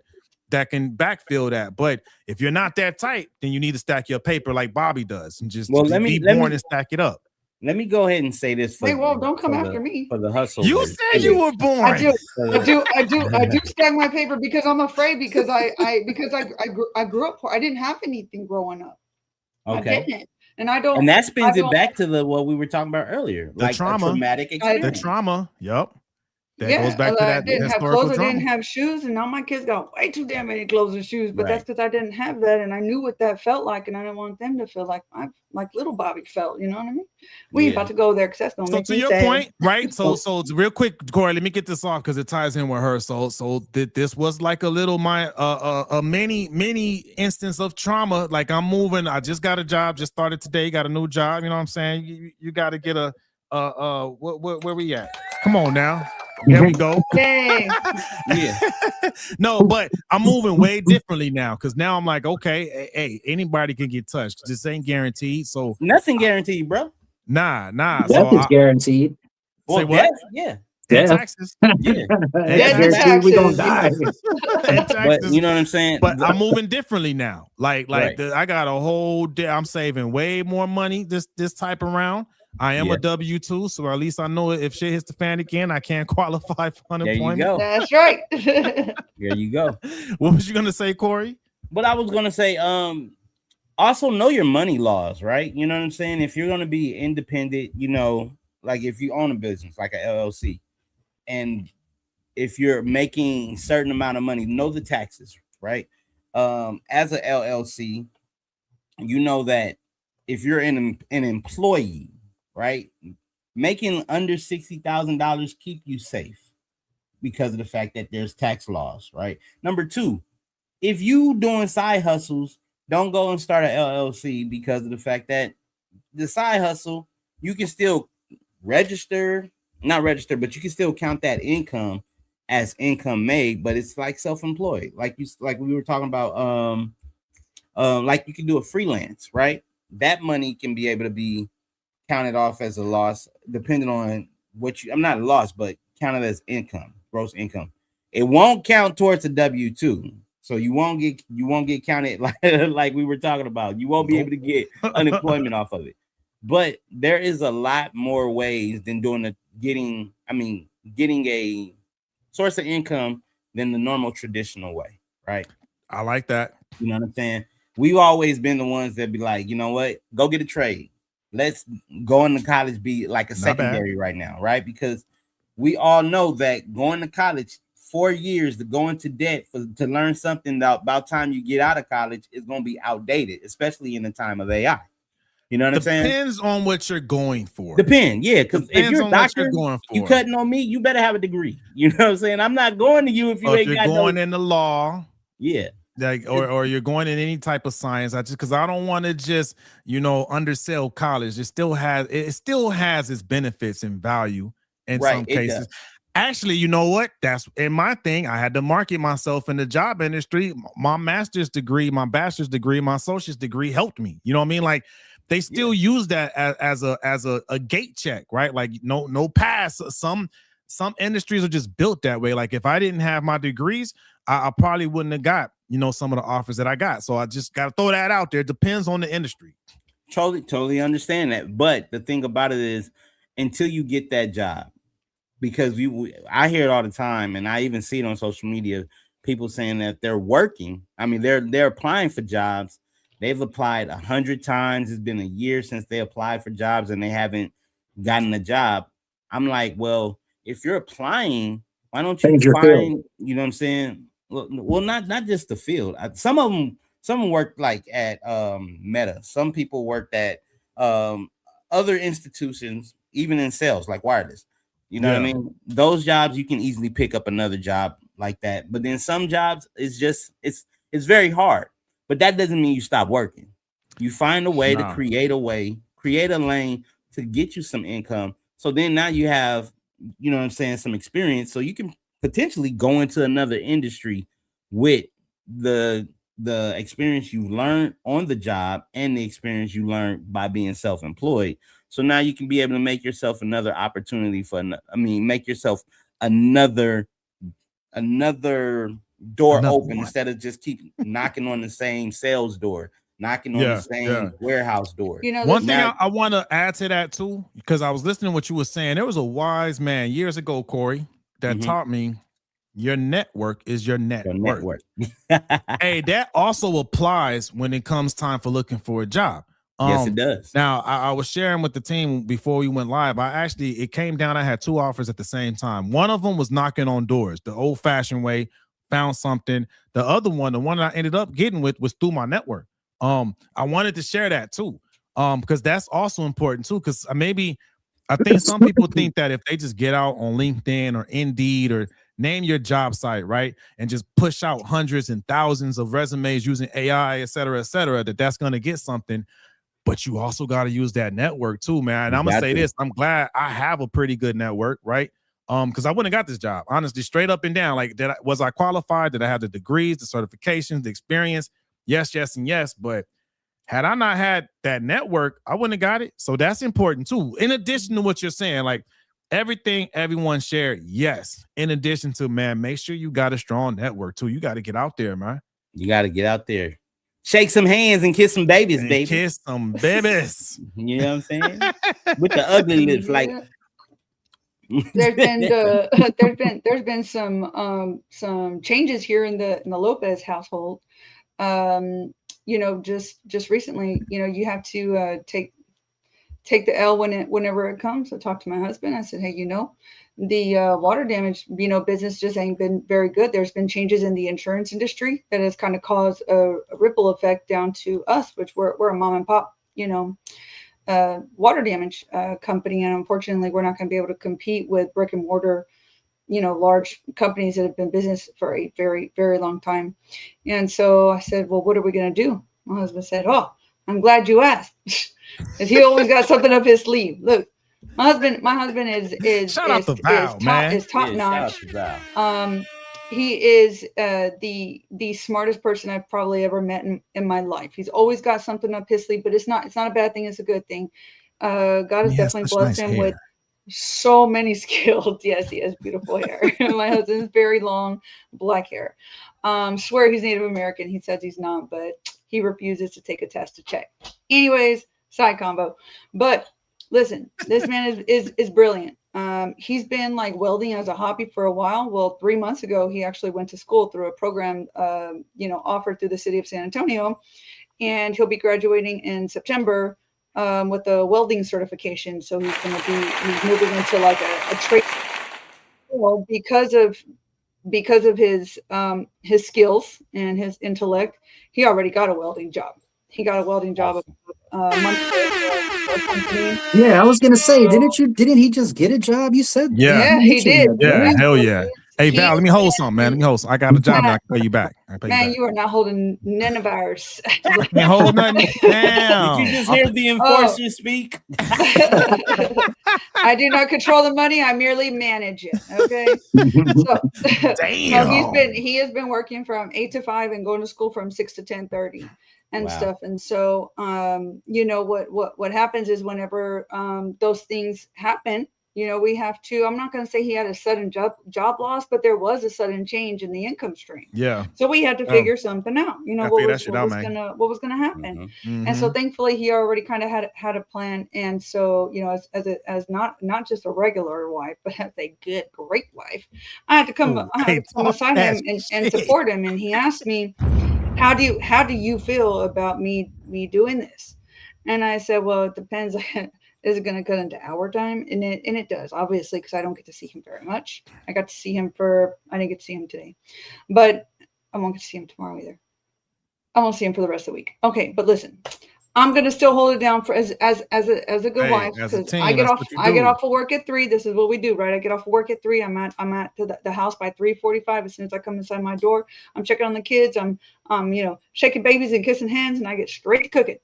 backfill that. But if you're not that tight, then you need to stack your paper like Bobbi does and just be born and stack it up. Let me go ahead and say this. Don't come after me for the hustle. You said you were born. I do stack my paper because I'm afraid, because I grew up poor. I didn't have anything growing up. Okay. I didn't. And I don't. And that spins it back to what we were talking about earlier, the like trauma, a traumatic experience. The trauma. Yep. That goes back to that. I didn't have clothes, trauma. I didn't have shoes, and now my kids got way too damn many clothes and shoes. But that's because I didn't have that, and I knew what that felt like, and I didn't want them to feel like little Bobbi felt. You know what I mean? We ain't about to go there because that's gonna make me sad. So to your point, right? So real quick, Corey, let me get this off because it ties in with her. So this was like a little a mini instance of trauma. Like I'm moving. I just got a job. Just started today. Got a new job. You know what I'm saying? You got to get where we at? Come on now. There we go. Yeah. No, but I'm moving way differently now because now I'm like, okay, hey, anybody can get touched. This ain't guaranteed. So nothing guaranteed, bro. Nah. Death is guaranteed. Well, say what? Yeah. And taxes. Yeah. Guaranteed we gonna die. And taxes. But you know what I'm saying? But I'm moving differently now. Like Right. I got a whole I'm saving way more money this type around. I am a W-2, so at least I know if shit hits the fan again, I can't qualify for unemployment. There you go. That's right. There you go. What was you gonna say, Corey? But I was gonna say, also know your money laws, right? You know what I'm saying? If you're gonna be independent, you know, like if you own a business like an LLC, and if you're making a certain amount of money, know the taxes, right? As a LLC, you know that if you're an employee, right, making under $60,000 keep you safe because of the fact that there's tax laws, right? Number two, if you doing side hustles, don't go and start an LLC because of the fact that the side hustle, you can still not register, but you can still count that income as income made, but it's like self-employed. Like we were talking about, like you can do a freelance, right? That money can be able to be counted off as a loss, depending on I'm not a loss, but counted as income, gross income. It won't count towards a W-2. So you won't get counted like we were talking about. You won't be able to get unemployment off of it. But there is a lot more ways than getting a source of income than the normal traditional way, right? I like that. You know what I'm saying? We've always been the ones that be like, you know what? Go get a trade. Let's go into college be like a secondary right now, right? Because we all know that going to college 4 years to go into debt to learn something that about time you get out of college is going to be outdated, especially in the time of AI. You know what I'm saying? Depends on what you're going for. Yeah. Because if you're a doctor, you cutting on me, you better have a degree. You know what I'm saying? I'm not going to you if you ain't got going in the law. Yeah. Like or you're going in any type of science. Because I don't want to just, undersell college. It still has its benefits and value in some cases. Actually, you know what? That's in my thing. I had to market myself in the job industry. My master's degree, my bachelor's degree, my associate's degree helped me. You know what I mean? Like they still use that as a gate check, right? Like no pass. Some industries are just built that way. Like if I didn't have my degrees, I probably wouldn't have got, some of the offers that I got. So I just got to throw that out there. It depends on the industry. Totally understand that. But the thing about it is until you get that job, because I hear it all the time, and I even see it on social media, people saying that they're working. I mean, they're applying for jobs. They've applied 100 times. It's been a year since they applied for jobs and they haven't gotten a job. I'm like, well, if you're applying, why don't you find, you know what I'm saying? Well, not just the field. Some of them work like at Meta. Some people worked at other institutions, even in sales, like wireless. You know what I mean? Those jobs, you can easily pick up another job like that. But then some jobs, it's very hard. But that doesn't mean you stop working. You find a way to create a lane to get you some income. So then now you have, you know what I'm saying, some experience. So you can potentially go into another industry with the experience you learned on the job and the experience you learned by being self-employed. So now you can be able to make yourself another opportunity make yourself another door open instead of just keep knocking on the same sales door, knocking on the same warehouse door. One thing I want to add to that too, because I was listening to what you were saying. There was a wise man years ago, Corey, that taught me your network is your net worth. Hey, that also applies when it comes time for looking for a job. Yes, it does. Now, I was sharing with the team before we went live. It came down. I had two offers at the same time. One of them was knocking on doors the old-fashioned way, found something. The other one, the one I ended up getting with, was through my network. I wanted to share that too, because that's also important too. Because I think some people think that if they just get out on LinkedIn or Indeed or name your job site, right, and just push out hundreds and thousands of resumes using AI, et cetera, that's going to get something. But you also got to use that network too, man. And I'm going to say this. I'm glad I have a pretty good network, right? Because I wouldn't have got this job, honestly, straight up and down. Like, was I qualified? Did I have the degrees, the certifications, the experience? Yes, and yes. But had I not had that network, I wouldn't have got it. So that's important too. In addition to what you're saying, like everything everyone shared, yes. In addition to, man, make sure you got a strong network too. You got to get out there, man. You got to get out there. Shake some hands and kiss some babies, And baby. kiss some babies. You know what I'm saying? With the ugly lips, like. There's been some changes here in the Lopez household. You know, just recently, you know, you have to take the L whenever it comes. I talked to my husband. I said, hey, you know, the water damage, you know, business just ain't been very good. There's been changes in the insurance industry that has kind of caused a ripple effect down to us, which we're a mom and pop, you know, water damage company, and unfortunately we're not going to be able to compete with brick and mortar, you know, large companies that have been in business for a very, very long time. And so I said, well, what are we going to do? My husband said, oh, I'm glad you asked. Because he always got something up his sleeve. Look, my husband is top notch. He is the smartest person I've probably ever met in my life. He's always got something up his sleeve, but it's not a bad thing. It's a good thing. God has definitely blessed him with so many skills. Yes, he has beautiful hair. My husband's very long black hair. Swear he's Native American. He says he's not, but he refuses to take a test to check. Anyways, side combo. But listen, this man is brilliant. He's been like welding as a hobby for a while. Well, 3 months ago, he actually went to school through a program, you know, offered through the city of San Antonio, and he'll be graduating in September with a welding certification. So he's moving into like a trade. Well, because of his skills and his intellect, he already got a welding job. He got a welding job a month ago. Yeah, I was gonna say, didn't he just get a job? You said, yeah, he did. Yeah, hell yeah. Hey, Val, let me hold something, man. Let me hold something. I got a job now. I can pay you back. You are not holding none of ours. I can't hold nothing down. Did you just hear the enforcer speak? I do not control the money. I merely manage it. Okay. So, damn. He has been working from 8 to 5 and going to school from 6 to 10:30 and stuff. And so, you know, what happens is whenever those things happen, you know, we have to, I'm not going to say he had a sudden job loss, but there was a sudden change in the income stream. Yeah. So we had to figure something out, you know, what was going to happen. Mm-hmm. And so thankfully he already kind of had a plan. And so, you know, as not just a regular wife, but as a great wife, I had to come beside him and support him. And he asked me, how do you feel about me doing this? And I said, well, it depends. Is it going to cut into our time? And it does, obviously, because I don't get to see him very much. I got to see him I didn't get to see him today, but I won't get to see him tomorrow either. I won't see him for the rest of the week. Okay, but listen, I'm going to still hold it down for as a good wife, because I get off of work at 3. This is what we do, right? I get off of work at 3. I'm at the house by 3:45. As soon as I come inside my door, I'm checking on the kids. I'm you know, shaking babies and kissing hands, and I get straight to cooking.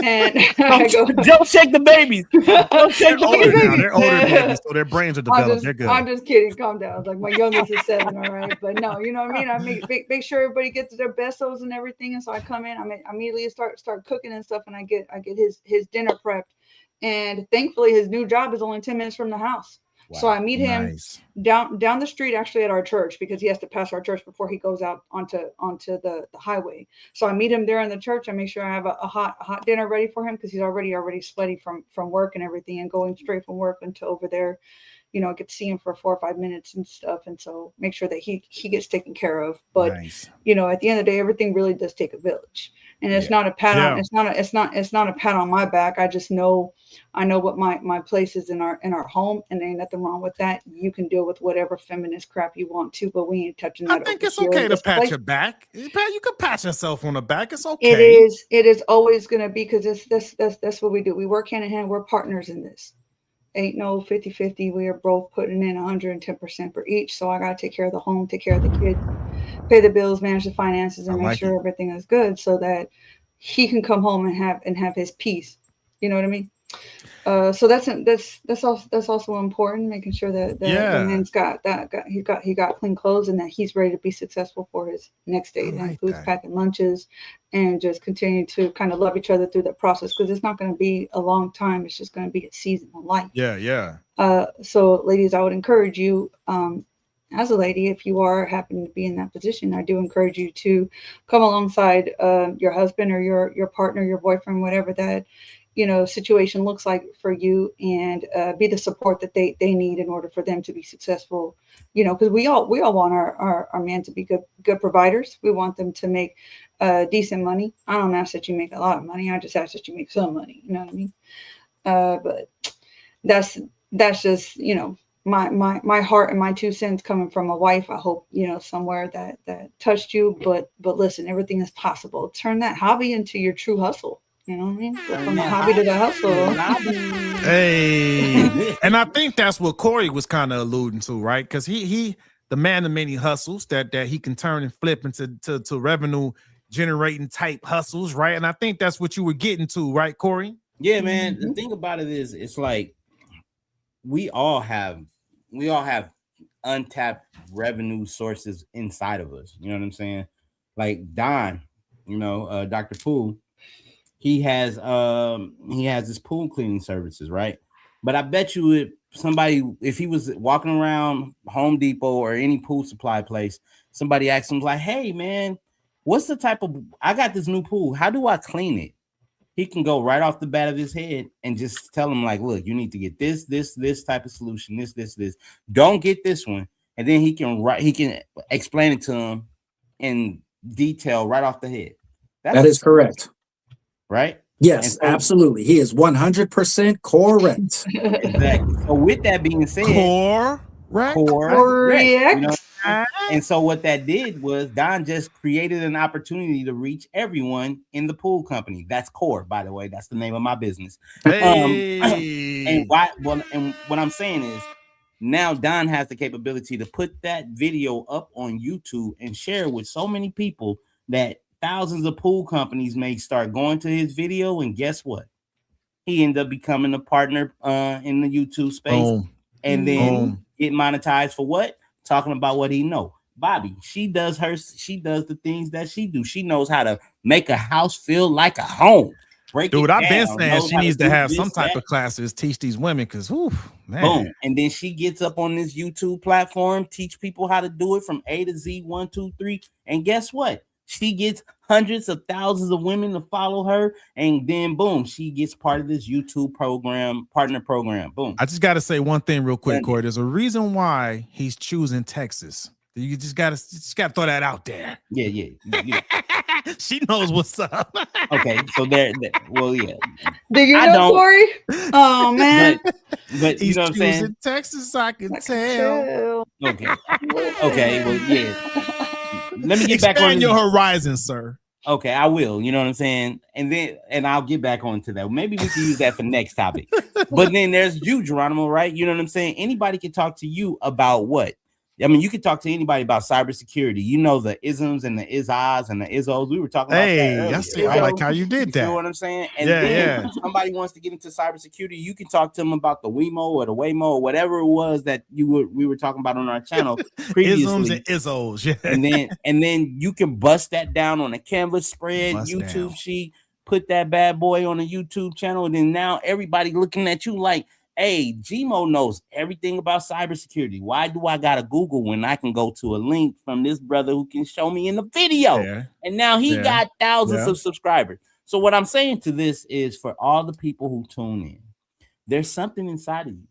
And don't shake the babies. Don't shake the babies. They're older babies, so their brains are developed. They're good. I'm just kidding. Calm down. Like, my youngest is 7, all right. But no, you know what I mean. I make sure everybody gets their bestos and everything. And so I come in. I immediately start cooking and stuff, and I get his dinner prepped. And thankfully, his new job is only 10 minutes from the house. Wow. So I meet him down the street, actually, at our church, because he has to pass our church before he goes out onto the highway. So I meet him there in the church. I make sure I have a hot dinner ready for him, because he's already sweaty from work and everything, and going straight from work into over there. You know, I get to see him for 4 or 5 minutes and stuff. And so make sure that he gets taken care of. But, you know, at the end of the day, everything really does take a village. And it's not a pat on, it's not a pat on my back. I just know, what my place is in our home, and there ain't nothing wrong with that. You can deal with whatever feminist crap you want to, but we ain't touching that. I think it's okay to pat your back. You can pat yourself on the back. It's okay. It is always going to be, because that's what we do. We work hand in hand. We're partners in this. Ain't no 50-50. We are both putting in 110% for each. So I got to take care of the home, take care of the kids, pay the bills, manage the finances, and make sure everything is good, so that he can come home and have his peace. You know what I mean? So that's also important, making sure that the man's he got clean clothes and that he's ready to be successful for his next date. That includes packing lunches and just continue to kind of love each other through that process, because it's not going to be a long time. It's just going to be a season of life. Yeah. So ladies, I would encourage you, as a lady, if you are happen to be in that position, I do encourage you to come alongside your husband or your partner, your boyfriend, whatever that situation looks like for you, and be the support that they need in order for them to be successful. Because we all want our men to be good providers. We want them to make decent money. I don't ask that you make a lot of money. I just ask that you make some money. You know what I mean? But that's just my heart and my 2 cents coming from a wife. I hope somewhere that touched you. But listen, everything is possible. Turn that hobby into your true hustle. You know what I mean? Go from the hobby to the hustle. Hey, and I think that's what Corey was kind of alluding to, right? Because he the man of many hustles that he can turn and flip into to revenue generating type hustles, right? And I think that's what you were getting to, right, Corey? Yeah, man. The thing about it is, it's like we all have untapped revenue sources inside of us. You know what I'm saying? Like Don, Dr. Poole. He has his pool cleaning services, right? But I bet you if he was walking around Home Depot or any pool supply place, somebody asked him like, "Hey man, what's the type of I got this new pool. How do I clean it?" He can go right off the bat of his head and just tell him like, "Look, you need to get this type of solution, this. Don't get this one." And then he can explain it to him in detail right off the head. That is correct. Right? Yes, absolutely. He is 100% correct. Exactly. So with that being said, correct. And so what that did was Don just created an opportunity to reach everyone in the pool company. That's Core, by the way. That's the name of my business. Hey. And what I'm saying is, now Don has the capability to put that video up on YouTube and share with so many people that thousands of pool companies may start going to his video, and guess what? He ended up becoming a partner in the YouTube space, and then get monetized for what? Talking about what he know. Bobbi, she does the things that she do. She knows how to make a house feel like a home. Dude, I've been saying she needs to have some type of classes, teach these women, because man. Boom. And then she gets up on this YouTube platform, teach people how to do it from A to Z, 1, 2, 3. And guess what? She gets hundreds of thousands of women to follow her, and then boom, she gets part of this YouTube partner program. Boom. I just got to say one thing real quick, Corey. There's a reason why he's choosing Texas. You just gotta throw that out there. Yeah. She knows what's up. Okay, so well, yeah. Do you know Corey? Oh man, but he's you know what I'm saying? Texas, I can tell. Okay, well, yeah. Let me get back on your horizon, sir. Okay, I will. You know what I'm saying? And I'll get back onto that. Maybe we can use that for next topic. But then there's you, Geronimo, right? You know what I'm saying? Anybody can talk to you about what? I mean, you can talk to anybody about cybersecurity. You know the isms and the is-ahs and the is-os. We were talking about that earlier. I like how you did that. You know what I'm saying? And then if somebody wants to get into cybersecurity, you can talk to them about the Wemo or the Waymo or whatever it was that we were talking about on our channel previously. Isms and is-os, yeah. And then you can bust that down on a Canvas spread, YouTube sheet, put that bad boy on a YouTube channel, and then now everybody looking at you like, hey, Gmo knows everything about cybersecurity. Why do I gotta Google when I can go to a link from this brother who can show me in the video? Yeah. And now he got thousands of subscribers. So what I'm saying to this is, for all the people who tune in, there's something inside of you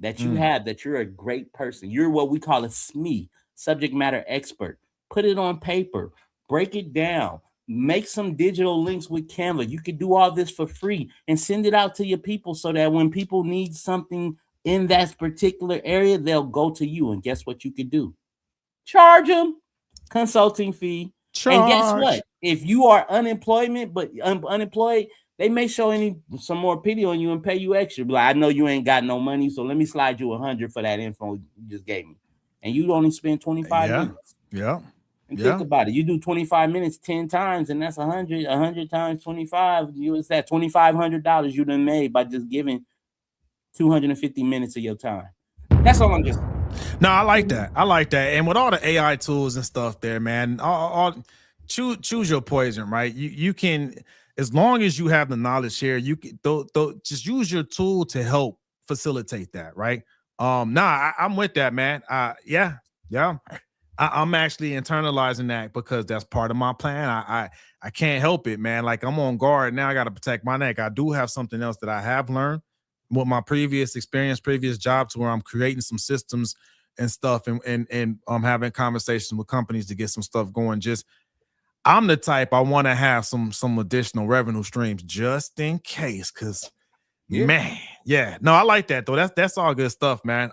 that you have, that you're a great person. You're what we call a SME, subject matter expert. Put it on paper, break it down. Make some digital links with Canva. You could do all this for free and send it out to your people so that when people need something in that particular area, they'll go to you. And guess what you could do? Charge them consulting fee. And guess what? If you are unemployed, they may show some more pity on you and pay you extra. Like, I know you ain't got no money, so let me slide you $100 for that info you just gave me. And you only spend 25 minutes. Yeah. And think about it. You do 25 minutes 10 times, and that's 100. 100 times 25. It's that $2,500 you done made by just giving 250 minutes of your time. That's all I'm just. No, I like that. And with all the AI tools and stuff there, man, choose your poison, right? You can, as long as you have the knowledge here, you can just use your tool to help facilitate that, right? I'm with that, man. Yeah. I'm actually internalizing that because that's part of my plan. I can't help it, man. Like, I'm on guard now. I got to protect my neck. I do have something else that I have learned with my previous experience, previous jobs, where I'm creating some systems and stuff, and I'm having conversations with companies to get some stuff going. Just, I'm the type, I want to have some additional revenue streams just in case, because man, no, I like that though. That's all good stuff, man.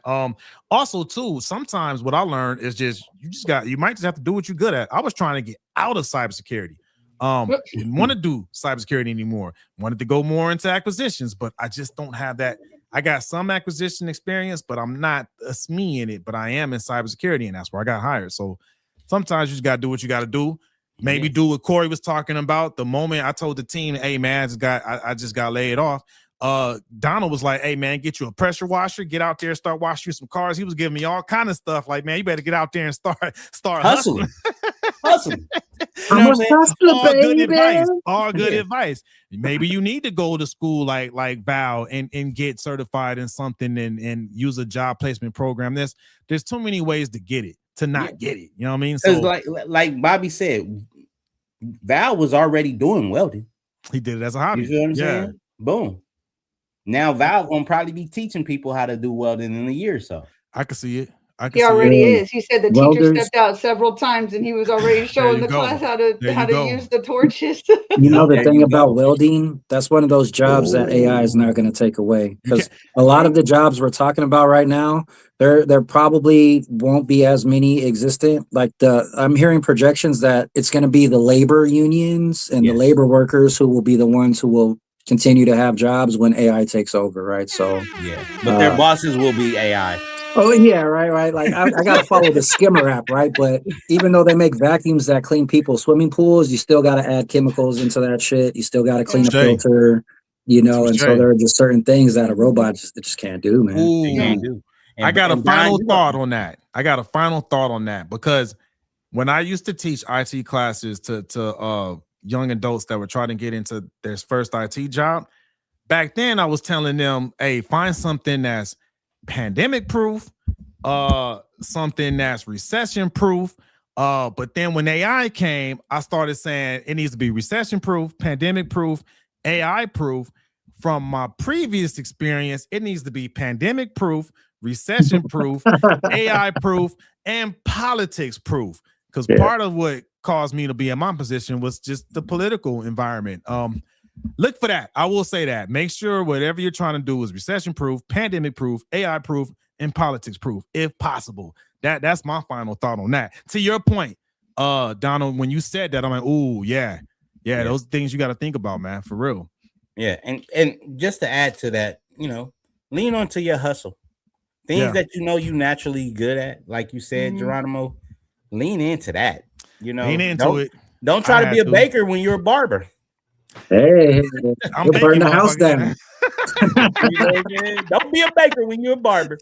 Also too, sometimes what I learned is you might just have to do what you're good at. I was trying to get out of cybersecurity. Didn't want to do cybersecurity anymore. Wanted to go more into acquisitions, but I just don't have that. I got some acquisition experience, but I'm not a SME in it, but I am in cybersecurity, and that's where I got hired. So sometimes you just got to do what you got to do. Maybe do what Corey was talking about. The moment I told the team, hey man, I just got laid off. Donald was like, hey man, get you a pressure washer, get out there, start washing you some cars. He was giving me all kind of stuff. Like, man, you better get out there and start hustling. Hustling. I'm a hustler, baby. All good advice. Maybe you need to go to school like Val and get certified in something and use a job placement program. There's too many ways to get it, to not get it. You know what I mean? So like Bobby said, Val was already doing welding. He did it as a hobby. You feel what I'm saying? Boom. Now Val gonna probably be teaching people how to do welding in a year or so. I can see it. He already is. He said the teacher stepped out several times and he was already showing the class how to use the torches. You know, the thing about welding, that's one of those jobs that AI is not going to take away, because a lot of the jobs we're talking about right now, there probably won't be as many existent. Like I'm hearing projections that it's going to be the labor unions and the labor workers who will be the ones who will continue to have jobs when AI takes over, right? So but their bosses will be AI. Oh yeah, right. Like I gotta follow the skimmer app, right? But even though they make vacuums that clean people's swimming pools, you still gotta add chemicals into that shit. You still gotta clean a filter, you know. And so there are just certain things that a robot just can't do, man. Can't do. I got a final thought on that. Because when I used to teach IT classes to young adults that were trying to get into their first IT job, back then I was telling them, hey, find something that's pandemic proof, something that's recession proof. But then when AI came, I started saying it needs to be recession proof, pandemic proof, AI proof. From my previous experience, it needs to be pandemic proof, recession proof, AI proof, and politics proof. Because part of what caused me to be in my position was just the political environment. Look for that. I will say that. Make sure whatever you're trying to do is recession proof, pandemic proof, AI proof, and politics proof, if possible. That's my final thought on that. To your point, Donald, when you said that, I'm like, ooh, yeah, those things you got to think about, man, for real. Yeah, and just to add to that, you know, lean onto your hustle. Things that you know you naturally good at, like you said, Geronimo, lean into that. You know, lean into it. Don't try to be a baker when you're a barber. Hey, you'll burn the house down. Don't be a baker when you're a barber.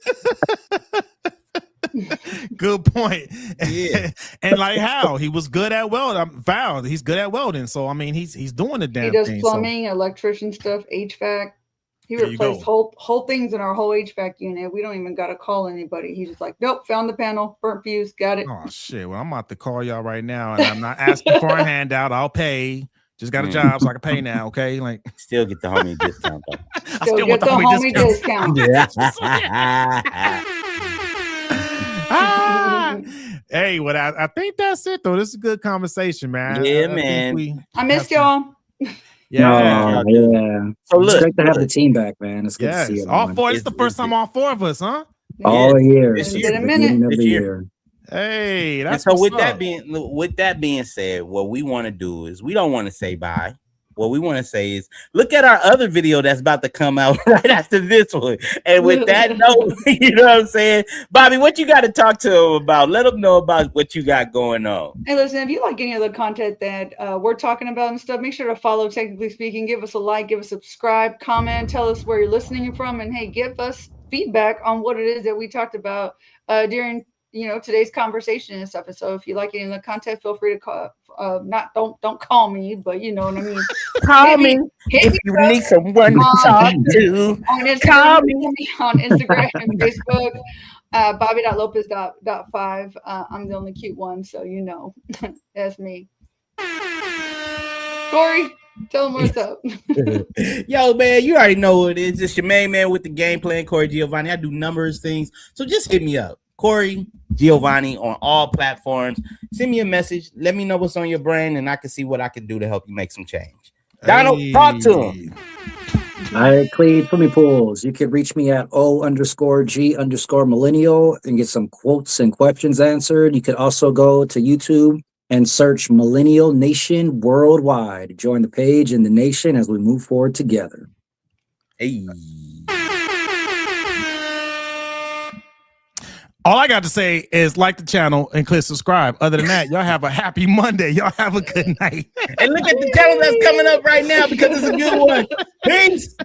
Good point. Yeah. And like how he was good at welding. Val, he's good at welding. So I mean, he's doing the damn thing. He does plumbing, electrician stuff, HVAC. He replaced whole things in our whole HVAC unit. We don't even got to call anybody. He's just like, nope, found the panel, burnt fuse, got it. Oh shit. Well, I'm about to call y'all right now, and I'm not asking for a handout. I'll pay. Just got a job, so I can pay now. Okay, like still get the homie discount. I still get the homie discount. Hey, what I think that's it though. This is a good conversation, man. Yeah, man. I missed y'all. Yeah. So look, it's great to have the team back, man. It's good to see you. All four. It's the first time all four of us, huh? All year. It's been a minute. This year. Hey, that's so with that being said, what we want to do is we don't want to say bye. what we want to say is look at our other video that's about to come out right after this one. And with that note, you know what I'm saying? Bobbi, what you got to talk to them about? Let them know about what you got going on. Hey, listen, if you like any of the content that we're talking about and stuff, make sure to follow Technically Speaking. Give us a like, give us a subscribe, comment, tell us where you're listening from, and hey, give us feedback on what it is that we talked about during today's conversation and stuff. And so if you like any of the content, feel free to call. Don't call me, but you know what I mean. Call me if you need someone to talk to. On Instagram, on Instagram and Facebook. Bobbi.lopez.5. I'm the only cute one, so that's me. Corey, tell them what's up. Yo, man, you already know what it is. It's your main man with the game plan, Corey Giovanni. I do numbers things, so just hit me up, Corey Giovanni, on all platforms. Send me a message. Let me know what's on your brain, and I can see what I can do to help you make some change. Donald, talk to him. I clean swimming pools. You can reach me at O_G_millennial and get some quotes and questions answered. You could also go to YouTube and search Millennial Nation Worldwide. Join the page and the nation as we move forward together. Hey. All I got to say is like the channel and click subscribe. Other than that, y'all have a happy Monday. Y'all have a good night. And look at the channel that's coming up right now because it's a good one. Peace.